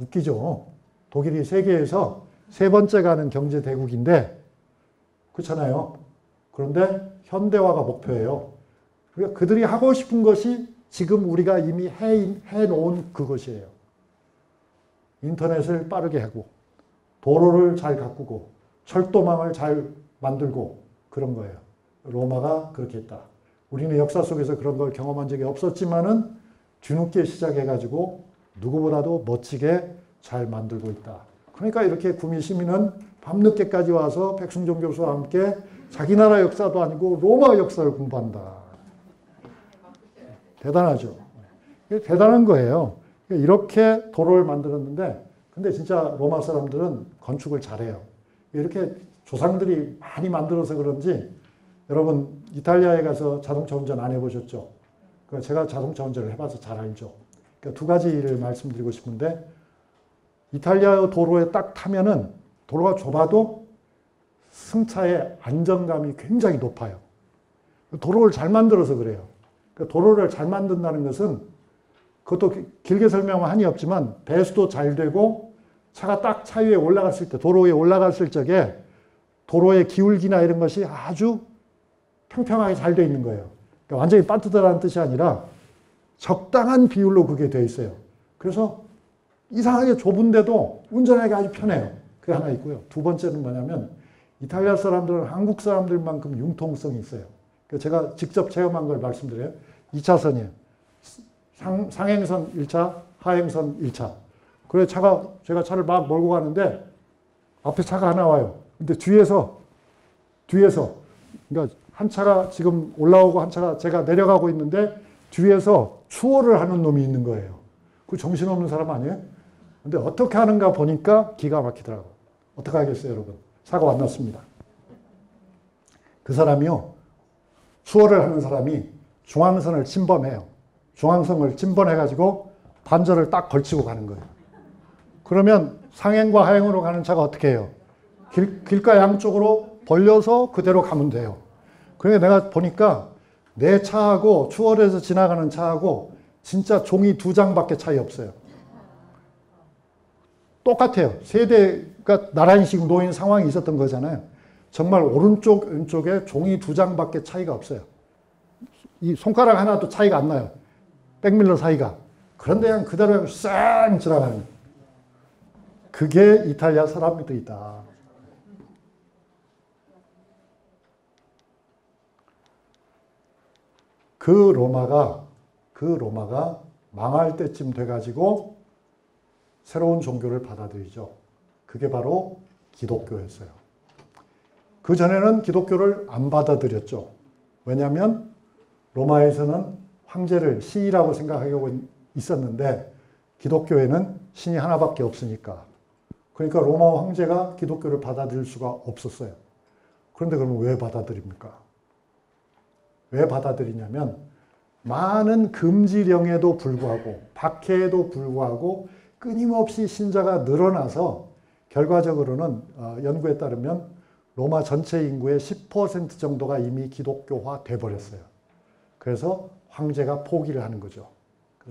웃기죠. 독일이 세계에서 세 번째 가는 경제 대국인데, 그렇잖아요. 그런데 현대화가 목표예요. 그러니까 그들이 하고 싶은 것이 지금 우리가 이미 해놓은 그것이에요. 인터넷을 빠르게 하고, 도로를 잘 가꾸고, 철도망을 잘 만들고, 그런 거예요. 로마가 그렇게 했다. 우리는 역사 속에서 그런 걸 경험한 적이 없었지만은 뒤늦게 시작해가지고 누구보다도 멋지게 잘 만들고 있다. 그러니까 이렇게 구미 시민은 밤늦게까지 와서 백승종 교수와 함께 자기 나라 역사도 아니고 로마 역사를 공부한다. 대단하죠. 대단한 거예요. 이렇게 도로를 만들었는데, 근데 진짜 로마 사람들은 건축을 잘해요. 이렇게 조상들이 많이 만들어서 그런지, 여러분 이탈리아에 가서 자동차 운전 안 해보셨죠? 제가 자동차 운전을 해봐서 잘 알죠. 그러니까 두 가지를 말씀드리고 싶은데, 이탈리아 도로에 딱 타면은 도로가 좁아도 승차의 안정감이 굉장히 높아요. 도로를 잘 만들어서 그래요. 그러니까 도로를 잘 만든다는 것은, 그것도 길게 설명은 한이 없지만 배수도 잘 되고, 차가 딱 차 위에 올라갔을 때, 도로 위에 올라갔을 적에 도로의 기울기나 이런 것이 아주 평평하게 잘 되어 있는 거예요. 그러니까 완전히 빠뜨다라는 뜻이 아니라 적당한 비율로 그게 되어 있어요. 그래서 이상하게 좁은데도 운전하기가 아주 편해요. 그게 하나 있고요. 두 번째는 뭐냐면, 이탈리아 사람들은 한국 사람들만큼 융통성이 있어요. 제가 직접 체험한 걸 말씀드려요. 2차선이에요. 상행선 1차, 하행선 1차. 그래 제가 차를 막 몰고 가는데 앞에 차가 하나 와요. 근데 뒤에서 그러니까 한 차가 지금 올라오고 한 차가 제가 내려가고 있는데 뒤에서 추월을 하는 놈이 있는 거예요. 그 정신없는 사람 아니에요? 근데 어떻게 하는가 보니까 기가 막히더라고요. 어떻게 하겠어요, 여러분? 사고가 안 났습니다. 그 사람이요, 추월을 하는 사람이 중앙선을 침범해요. 중앙선을 침범해가지고 단절을 딱 걸치고 가는 거예요. 그러면 상행과 하행으로 가는 차가 어떻게 해요? 길가 양쪽으로 벌려서 그대로 가면 돼요. 그러니까 내가 보니까 내 차하고 추월해서 지나가는 차하고 진짜 종이 2장밖에 차이 없어요. 똑같아요. 세대가 나란히 지금 놓인 상황이 있었던 거잖아요. 정말 오른쪽, 왼쪽에 종이 2장밖에 차이가 없어요. 이 손가락 하나도 차이가 안 나요. 백밀러 사이가. 그런데 그냥 그대로 쌩 지나가는. 그게 이탈리아 사람들이다. 그 로마가 망할 때쯤 돼가지고 새로운 종교를 받아들이죠. 그게 바로 기독교였어요. 그 전에는 기독교를 안 받아들였죠. 왜냐하면 로마에서는 황제를 신이라고 생각하고 있었는데 기독교에는 신이 하나밖에 없으니까. 그러니까 로마 황제가 기독교를 받아들일 수가 없었어요. 그런데 그러면 왜 받아들입니까? 왜 받아들이냐면 많은 금지령에도 불구하고 박해에도 불구하고 끊임없이 신자가 늘어나서 결과적으로는 연구에 따르면 로마 전체 인구의 10% 정도가 이미 기독교화 돼버렸어요. 그래서 황제가 포기를 하는 거죠.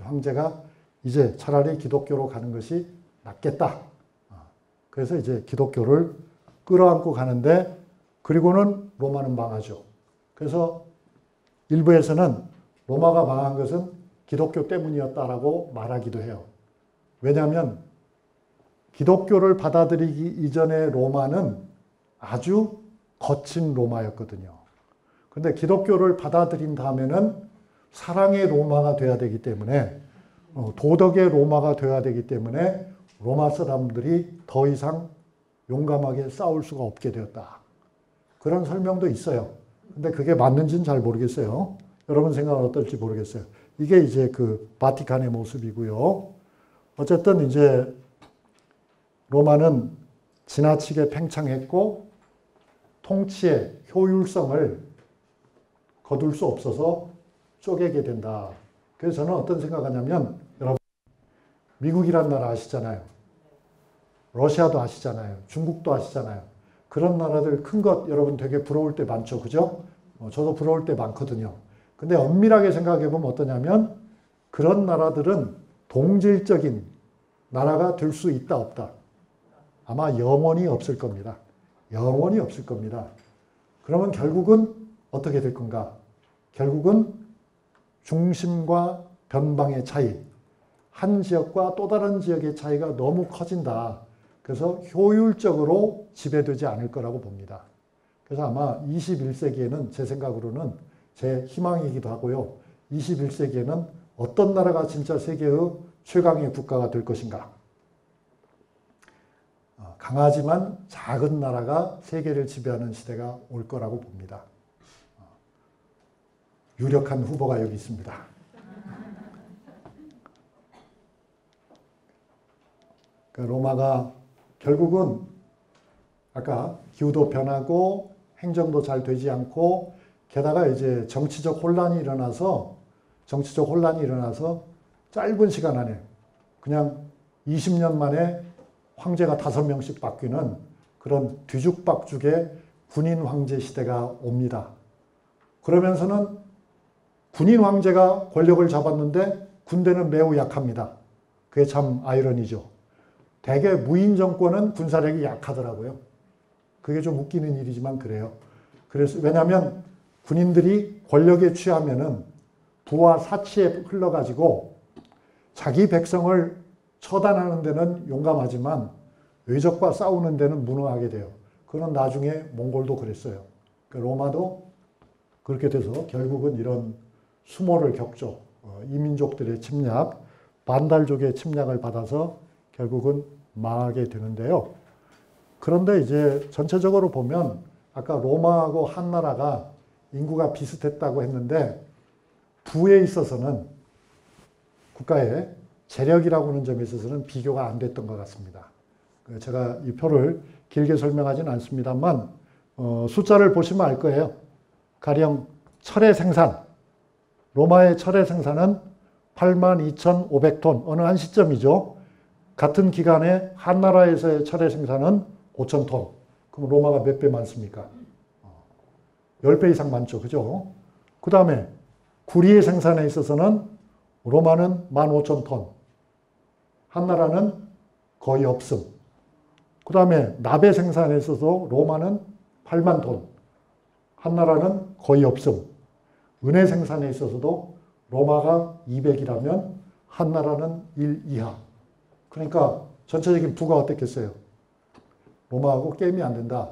황제가 이제 차라리 기독교로 가는 것이 낫겠다. 그래서 이제 기독교를 끌어안고 가는데, 그리고는 로마는 망하죠. 그래서 일부에서는 로마가 망한 것은 기독교 때문이었다라고 말하기도 해요. 왜냐하면 기독교를 받아들이기 이전의 로마는 아주 거친 로마였거든요. 그런데 기독교를 받아들인 다음에는 사랑의 로마가 돼야 되기 때문에, 도덕의 로마가 돼야 되기 때문에 로마 사람들이 더 이상 용감하게 싸울 수가 없게 되었다. 그런 설명도 있어요. 근데 그게 맞는지는 잘 모르겠어요. 여러분 생각은 어떨지 모르겠어요. 이게 이제 그 바티칸의 모습이고요. 어쨌든 이제 로마는 지나치게 팽창했고 통치의 효율성을 거둘 수 없어서 쪼개게 된다. 그래서 저는 어떤 생각하냐면, 여러분 미국이란 나라 아시잖아요. 러시아도 아시잖아요. 중국도 아시잖아요. 그런 나라들 큰 것 여러분 되게 부러울 때 많죠. 그죠? 저도 부러울 때 많거든요. 근데 엄밀하게 생각해 보면 어떠냐면, 그런 나라들은 동질적인 나라가 될 수 있다 없다. 아마 영원히 없을 겁니다. 영원히 없을 겁니다. 그러면 결국은 어떻게 될 건가? 결국은 중심과 변방의 차이, 한 지역과 또 다른 지역의 차이가 너무 커진다. 그래서 효율적으로 지배되지 않을 거라고 봅니다. 그래서 아마 21세기에는 제 생각으로는 제 희망이기도 하고요. 21세기에는 어떤 나라가 진짜 세계의 최강의 국가가 될 것인가? 강하지만 작은 나라가 세계를 지배하는 시대가 올 거라고 봅니다. 유력한 후보가 여기 있습니다. 로마가 결국은 아까 기후도 변하고 행정도 잘 되지 않고 게다가 이제 정치적 혼란이 일어나서 짧은 시간 안에 그냥 20년 만에 황제가 5명씩 바뀌는 그런 뒤죽박죽의 군인 황제 시대가 옵니다. 그러면서는 군인 황제가 권력을 잡았는데 군대는 매우 약합니다. 그게 참 아이러니죠. 대개 무인 정권은 군사력이 약하더라고요. 그게 좀 웃기는 일이지만 그래요. 그래서 왜냐하면 군인들이 권력에 취하면은 부와 사치에 흘러가지고 자기 백성을 처단하는 데는 용감하지만 외적과 싸우는 데는 무능하게 돼요. 그건 나중에 몽골도 그랬어요. 로마도 그렇게 돼서 결국은 이런 수모를 겪죠. 이민족들의 침략, 반달족의 침략을 받아서 결국은 망하게 되는데요. 그런데 이제 전체적으로 보면 아까 로마하고 한나라가 인구가 비슷했다고 했는데 부에 있어서는 국가의 재력이라고 하는 점에 있어서는 비교가 안 됐던 것 같습니다. 제가 이 표를 길게 설명하지는 않습니다만 숫자를 보시면 알 거예요. 가령 철의 생산, 로마의 철의 생산은 82,500톤, 어느 한 시점이죠. 같은 기간에 한나라에서의 철의 생산은 5,000톤. 그럼 로마가 몇 배 많습니까? 10배 이상 많죠. 그죠? 그 다음에 구리의 생산에 있어서는 로마는 15,000톤. 한나라는 거의 없음. 그 다음에 나베 생산에 있어서 로마는 8만 톤. 한나라는 거의 없음. 은혜 생산에 있어서도 로마가 200이라면 한나라는 1 이하. 그러니까 전체적인 부가 어땠겠어요? 로마하고 게임이 안 된다.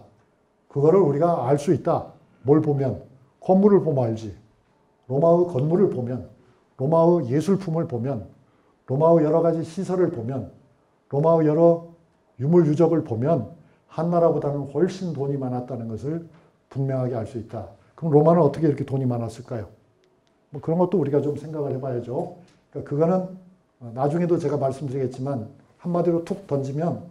그거를 우리가 알 수 있다. 뭘 보면? 건물을 보면 알지. 로마의 건물을 보면, 로마의 예술품을 보면, 로마의 여러 가지 시설을 보면, 로마의 여러 유물유적을 보면 한나라보다는 훨씬 돈이 많았다는 것을 분명하게 알 수 있다. 그럼 로마는 어떻게 이렇게 돈이 많았을까요? 뭐 그런 것도 우리가 좀 생각을 해봐야죠. 그러니까 그거는 나중에도 제가 말씀드리겠지만 한마디로 툭 던지면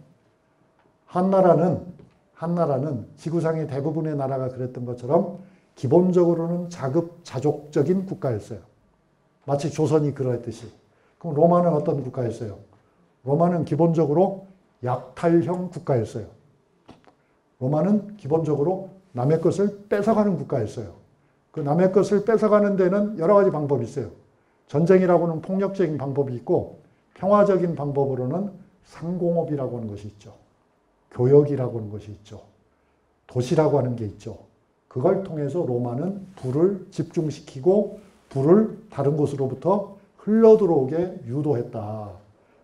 한나라는 지구상의 대부분의 나라가 그랬던 것처럼 기본적으로는 자급자족적인 국가였어요. 마치 조선이 그러했듯이. 그럼 로마는 어떤 국가였어요? 로마는 기본적으로 약탈형 국가였어요. 로마는 기본적으로 남의 것을 뺏어가는 국가였어요. 그 남의 것을 뺏어가는 데는 여러 가지 방법이 있어요. 전쟁이라고는 폭력적인 방법이 있고 평화적인 방법으로는 상공업이라고 하는 것이 있죠. 교역이라고 하는 것이 있죠. 도시라고 하는 게 있죠. 그걸 통해서 로마는 불을 집중시키고 불을 다른 곳으로부터 흘러 들어오게 유도했다.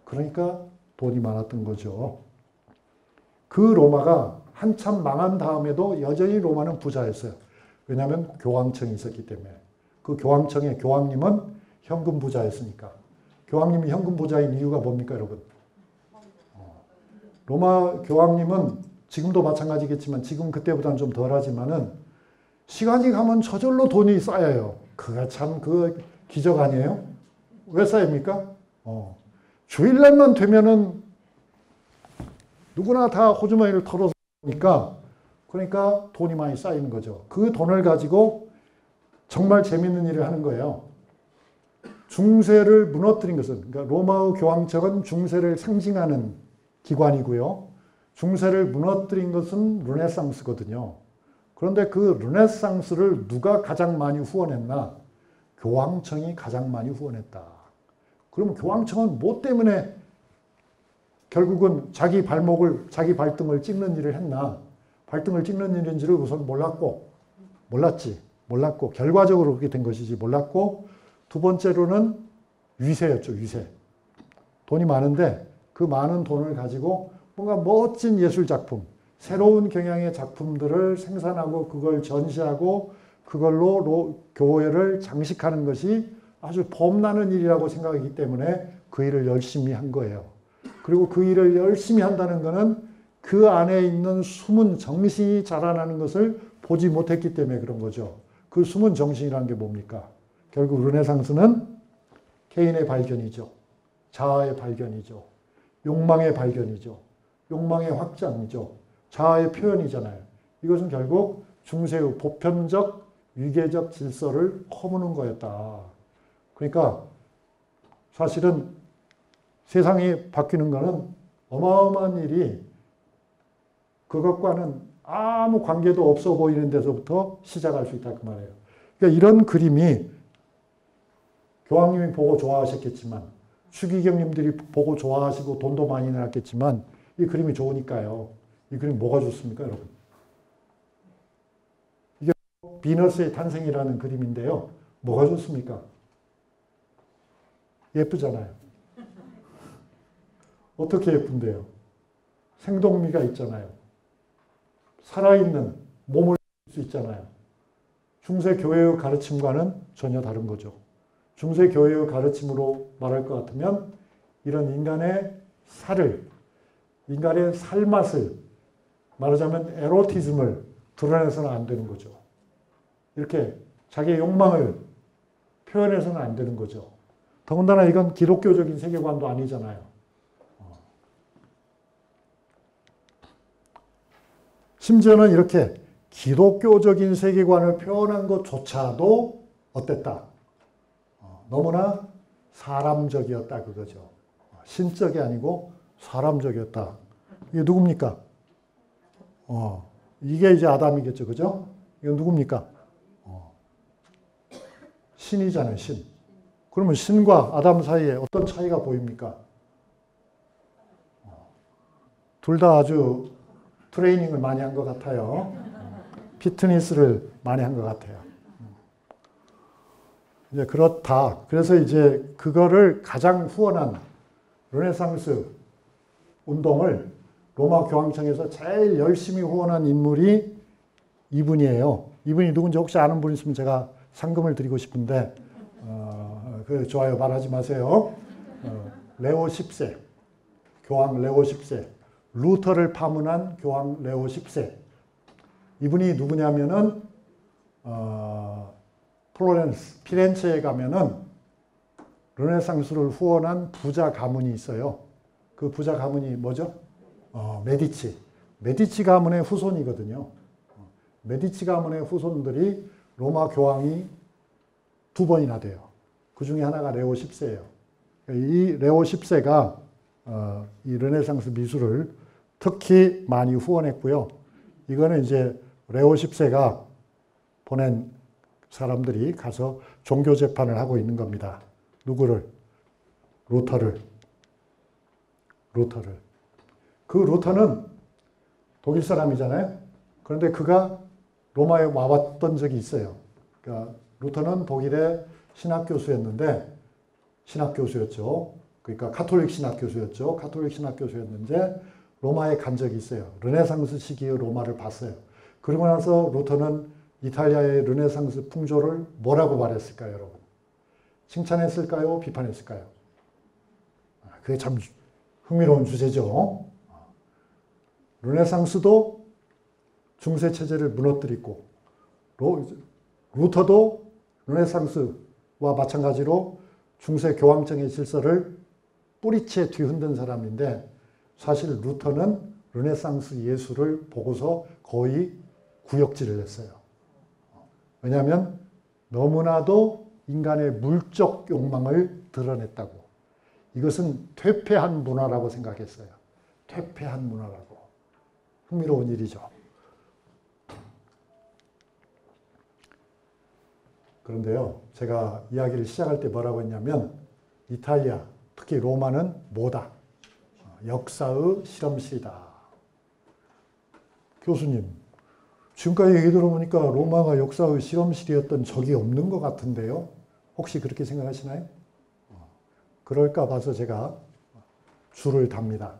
그러니까 돈이 많았던 거죠. 그 로마가 한참 망한 다음에도 여전히 로마는 부자였어요. 왜냐하면 교황청이 있었기 때문에. 그 교황청의 교황님은 현금 부자였으니까. 교황님이 현금 부자인 이유가 뭡니까, 여러분? 로마 교황님은 지금도 마찬가지겠지만 지금 그때보다는 좀 덜하지만은 시간이 가면 저절로 돈이 쌓여요. 그가 참 그 기적 아니에요? 왜 쌓입니까? 주일날만 되면은 누구나 다 호주머니를 털어서니까 그러니까 돈이 많이 쌓이는 거죠. 그 돈을 가지고 정말 재밌는 일을 하는 거예요. 중세를 무너뜨린 것은, 그러니까 로마의 교황청은 중세를 상징하는 기관이고요. 중세를 무너뜨린 것은 르네상스거든요. 그런데 그 르네상스를 누가 가장 많이 후원했나? 교황청이 가장 많이 후원했다. 그러면 교황청은 뭐 때문에 결국은 자기 발목을, 자기 발등을 찍는 일을 했나? 발등을 찍는 일인지를 우선 몰랐고, 결과적으로 그렇게 된 것이지 몰랐고, 두 번째로는 위세였죠, 위세. 돈이 많은데 그 많은 돈을 가지고 뭔가 멋진 예술작품, 새로운 경향의 작품들을 생산하고 그걸 전시하고 그걸로 교회를 장식하는 것이 아주 범나는 일이라고 생각하기 때문에 그 일을 열심히 한 거예요. 그리고 그 일을 열심히 한다는 것은 그 안에 있는 숨은 정신이 자라나는 것을 보지 못했기 때문에 그런 거죠. 그 숨은 정신이라는 게 뭡니까? 결국 르네상스는 개인의 발견이죠. 자아의 발견이죠. 욕망의 발견이죠. 욕망의 확장이죠. 자아의 표현이잖아요. 이것은 결국 중세의 보편적 위계적 질서를 허무는 거였다. 그러니까 사실은 세상이 바뀌는 것은 어마어마한 일이 그것과는 아무 관계도 없어 보이는 데서부터 시작할 수 있다 그 말이에요. 그러니까 이런 그림이 교황님이 보고 좋아하셨겠지만 추기경님들이 보고 좋아하시고 돈도 많이 내놨겠지만 이 그림이 좋으니까요. 이 그림 뭐가 좋습니까, 여러분? 이게 비너스의 탄생이라는 그림인데요. 뭐가 좋습니까? 예쁘잖아요. 어떻게 예쁜데요? 생동미가 있잖아요. 살아있는 몸을 볼 수 있잖아요. 중세 교회의 가르침과는 전혀 다른 거죠. 중세 교회의 가르침으로 말할 것 같으면 이런 인간의 살을, 인간의 살맛을, 말하자면 에로티즘을 드러내서는 안 되는 거죠. 이렇게 자기의 욕망을 표현해서는 안 되는 거죠. 더군다나 이건 기독교적인 세계관도 아니잖아요. 심지어는 이렇게 기독교적인 세계관을 표현한 것조차도 어땠다? 너무나 사람적이었다 그거죠. 신적이 아니고 사람적이었다. 이게 누굽니까? 이게 이제 아담이겠죠. 그죠? 이건 누굽니까? 신이잖아요. 신. 그러면 신과 아담 사이에 어떤 차이가 보입니까? 둘 다 아주 트레이닝을 많이 한 것 같아요. 피트니스를 많이 한 것 같아요. 이제 그렇다. 그래서 이제 그거를 가장 후원한 르네상스 운동을 로마 교황청에서 제일 열심히 후원한 인물이 이분이에요. 이분이 누군지 혹시 아는 분 있으면 제가 상금을 드리고 싶은데, 좋아요. 말하지 마세요. 레오 10세. 교황 레오 10세. 루터를 파문한 교황 레오 10세. 이분이 누구냐면은, 플로렌스, 피렌체에 가면은 르네상스를 후원한 부자 가문이 있어요. 그 부자 가문이 뭐죠? 메디치. 메디치 가문의 후손이거든요. 메디치 가문의 후손들이 로마 교황이 2번이나 돼요. 그 중에 하나가 레오 10세예요. 이 레오 10세가 이 르네상스 미술을 특히 많이 후원했고요. 이거는 이제 레오 10세가 보낸 사람들이 가서 종교 재판을 하고 있는 겁니다. 누구를? 루터를. 그 루터는 독일 사람이잖아요. 그런데 그가 로마에 와봤던 적이 있어요. 그러니까 루터는 독일의 신학교수였는데, 신학교수였죠. 그러니까 카톨릭 신학교수였죠. 카톨릭 신학교수였는데 로마에 간 적이 있어요. 르네상스 시기의 로마를 봤어요. 그러고 나서 루터는 이탈리아의 르네상스 풍조를 뭐라고 말했을까요, 여러분? 칭찬했을까요? 비판했을까요? 그게 참 흥미로운 주제죠. 르네상스도 중세 체제를 무너뜨리고 루터도 르네상스와 마찬가지로 중세 교황청의 질서를 뿌리채 뒤흔든 사람인데 사실 루터는 르네상스 예술을 보고서 거의 구역질을 했어요. 왜냐하면 너무나도 인간의 물적 욕망을 드러냈다고. 이것은 퇴폐한 문화라고 생각했어요. 퇴폐한 문화라고. 흥미로운 일이죠. 그런데요, 제가 이야기를 시작할 때 뭐라고 했냐면 이탈리아, 특히 로마는 뭐다? 역사의 실험실이다. 교수님, 지금까지 얘기 들어보니까 로마가 역사의 실험실이었던 적이 없는 것 같은데요? 혹시 그렇게 생각하시나요? 그럴까 봐서 제가 줄을 답니다.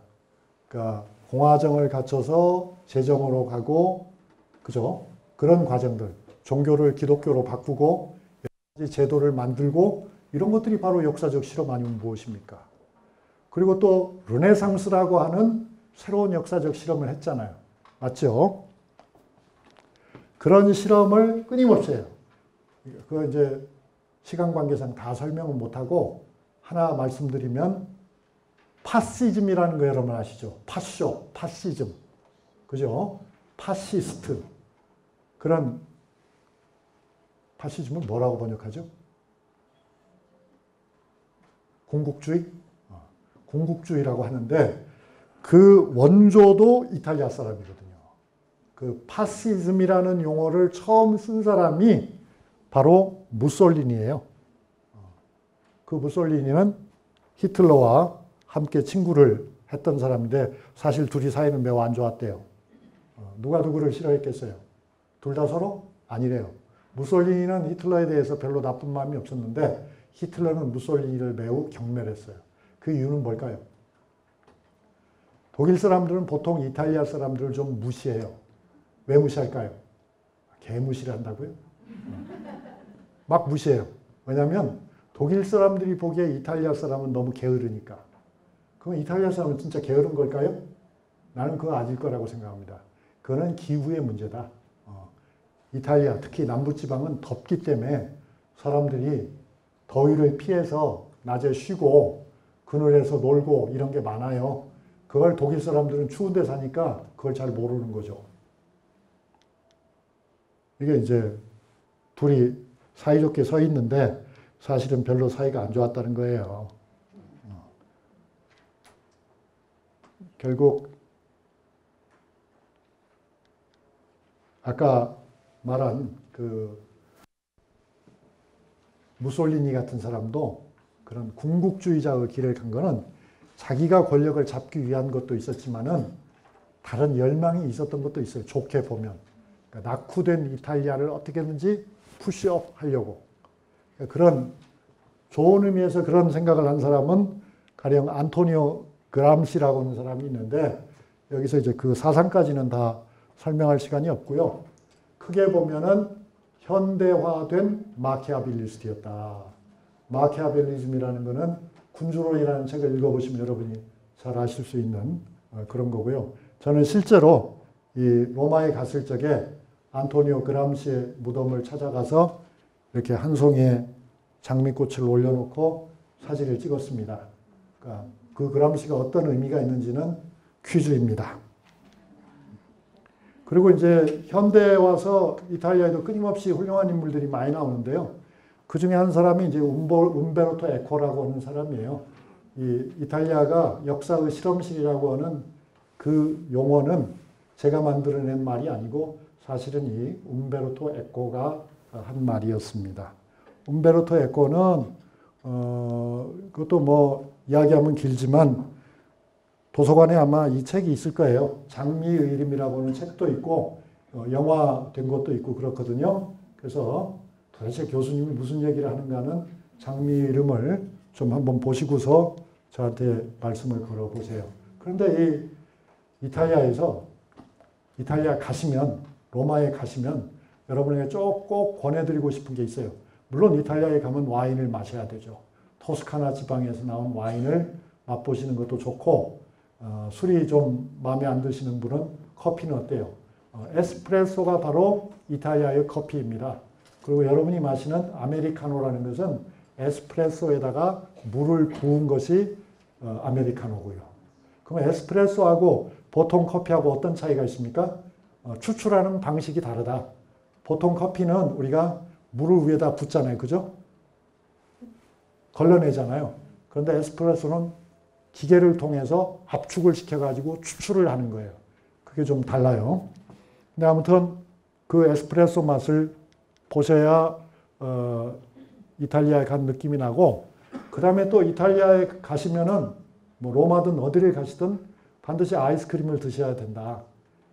그러니까 공화정을 갖춰서 제정으로 가고, 그죠? 그런 과정들, 종교를 기독교로 바꾸고 여러 가지 제도를 만들고 이런 것들이 바로 역사적 실험 아니면 무엇입니까? 그리고 또 르네상스라고 하는 새로운 역사적 실험을 했잖아요. 맞죠? 그런 실험을 끊임없이 해요. 그거 이제 시간 관계상 다 설명은 못하고 하나 말씀드리면 파시즘이라는 거 여러분 아시죠? 파쇼, 파시즘. 그죠? 파시스트. 그런 파시즘은 뭐라고 번역하죠? 군국주의? 군국주의라고 하는데 그 원조도 이탈리아 사람이거든요. 그 파시즘이라는 용어를 처음 쓴 사람이 바로 무솔리니예요. 그 무솔리니는 히틀러와 함께 친구를 했던 사람인데 사실 둘이 사이는 매우 안 좋았대요. 누가 누구를 싫어했겠어요? 둘 다 서로? 아니래요. 무솔리니는 히틀러에 대해서 별로 나쁜 마음이 없었는데 히틀러는 무솔리니를 매우 경멸했어요. 그 이유는 뭘까요? 독일 사람들은 보통 이탈리아 사람들을 좀 무시해요. 왜 무시할까요? 개무시를 한다고요? 막 무시해요. 왜냐하면 독일 사람들이 보기에 이탈리아 사람은 너무 게으르니까. 그럼 이탈리아 사람은 진짜 게으른 걸까요? 나는 그거 아닐 거라고 생각합니다. 그거는 기후의 문제다. 이탈리아, 특히 남부지방은 덥기 때문에 사람들이 더위를 피해서 낮에 쉬고 그늘에서 놀고 이런 게 많아요. 그걸 독일 사람들은 추운 데 사니까 그걸 잘 모르는 거죠. 이게 이제 둘이 사이좋게 서 있는데 사실은 별로 사이가 안 좋았다는 거예요. 결국 아까 말한 그 무솔리니 같은 사람도 그런 군국주의자의 길을 간 거는 자기가 권력을 잡기 위한 것도 있었지만은 다른 열망이 있었던 것도 있어요. 좋게 보면. 그러니까 낙후된 이탈리아를 어떻게든지 푸시업 하려고. 그런 좋은 의미에서 그런 생각을 한 사람은 가령 안토니오 그람시라고 하는 사람이 있는데 여기서 이제 그 사상까지는 다 설명할 시간이 없고요. 크게 보면은 현대화된 마키아벨리스트였다. 마키아벨리즘이라는 것은 군주론이라는 책을 읽어보시면 여러분이 잘 아실 수 있는 그런 거고요. 저는 실제로 이 로마에 갔을 적에 안토니오 그람시의 무덤을 찾아가서 이렇게 한 송이의 장미꽃을 올려놓고 사진을 찍었습니다. 그러니까 그 그람시가 어떤 의미가 있는지는 퀴즈입니다. 그리고 이제 현대에 와서 이탈리아에도 끊임없이 훌륭한 인물들이 많이 나오는데요. 그 중에 한 사람이 이제 움베르토 에코라고 하는 사람이에요. 이 이탈리아가 역사의 실험실이라고 하는 그 용어는 제가 만들어낸 말이 아니고 사실은 이 움베르토 에코가 한 말이었습니다. 움베르토 에코는 그것도 뭐 이야기하면 길지만 도서관에 아마 이 책이 있을 거예요. 장미의 이름이라고 하는 책도 있고 영화된 것도 있고 그렇거든요. 그래서 도대체 교수님이 무슨 얘기를 하는가는 장미 이름을 좀 한번 보시고서 저한테 말씀을 걸어보세요. 그런데 이 이탈리아 가시면, 로마에 가시면 여러분에게 꼭 권해드리고 싶은 게 있어요. 물론 이탈리아에 가면 와인을 마셔야 되죠. 토스카나 지방에서 나온 와인을 맛보시는 것도 좋고, 술이 좀 마음에 안 드시는 분은 커피는 어때요? 에스프레소가 바로 이탈리아의 커피입니다. 그리고 여러분이 마시는 아메리카노라는 것은 에스프레소에다가 물을 부은 것이 아메리카노고요. 그럼 에스프레소하고 보통 커피하고 어떤 차이가 있습니까? 추출하는 방식이 다르다. 보통 커피는 우리가 물을 위에다 붓잖아요. 그죠? 걸러내잖아요. 그런데 에스프레소는 기계를 통해서 압축을 시켜가지고 추출을 하는 거예요. 그게 좀 달라요. 근데 아무튼 그 에스프레소 맛을 보셔야 이탈리아에 간 느낌이 나고, 그 다음에 또 이탈리아에 가시면은 뭐 로마든 어디를 가시든 반드시 아이스크림을 드셔야 된다.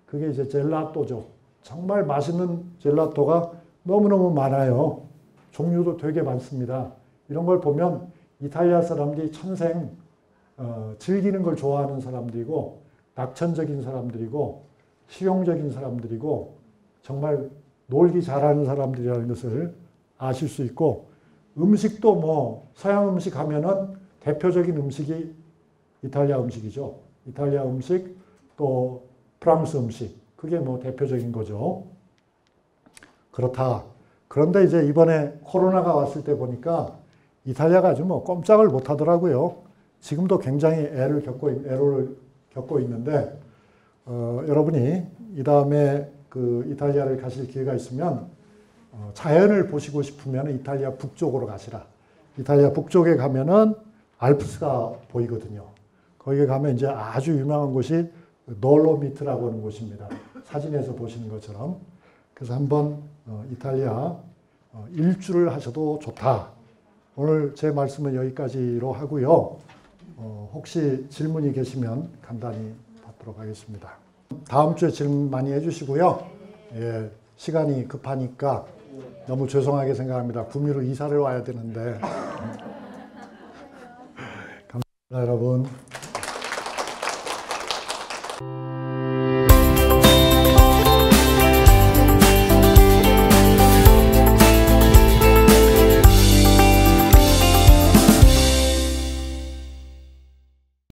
그게 이제 젤라또죠. 정말 맛있는 젤라또가 너무너무 많아요. 종류도 되게 많습니다. 이런 걸 보면 이탈리아 사람들이 천생 즐기는 걸 좋아하는 사람들이고, 낙천적인 사람들이고, 실용적인 사람들이고, 정말 놀기 잘하는 사람들이라는 것을 아실 수 있고, 음식도 뭐 서양 음식 하면은 대표적인 음식이 이탈리아 음식이죠. 이탈리아 음식, 또 프랑스 음식, 그게 뭐 대표적인 거죠. 그렇다. 그런데 이제 이번에 코로나가 왔을 때 보니까 이탈리아가 아주 뭐 꼼짝을 못 하더라고요. 지금도 굉장히 애로를 겪고 있는데, 여러분이 이 다음에 그 이탈리아를 가실 기회가 있으면 자연을 보시고 싶으면 이탈리아 북쪽으로 가시라. 이탈리아 북쪽에 가면은 알프스가 보이거든요. 거기에 가면 이제 아주 유명한 곳이 돌로미트라고 하는 곳입니다. 사진에서 보시는 것처럼. 그래서 한번 이탈리아 일주를 하셔도 좋다. 오늘 제 말씀은 여기까지로 하고요. 혹시 질문이 계시면 간단히 받도록 하겠습니다. 다음 주에 질문 많이 해주시고요. 예, 시간이 급하니까 너무 죄송하게 생각합니다. 구미로 이사를 와야 되는데. 감사합니다, 여러분.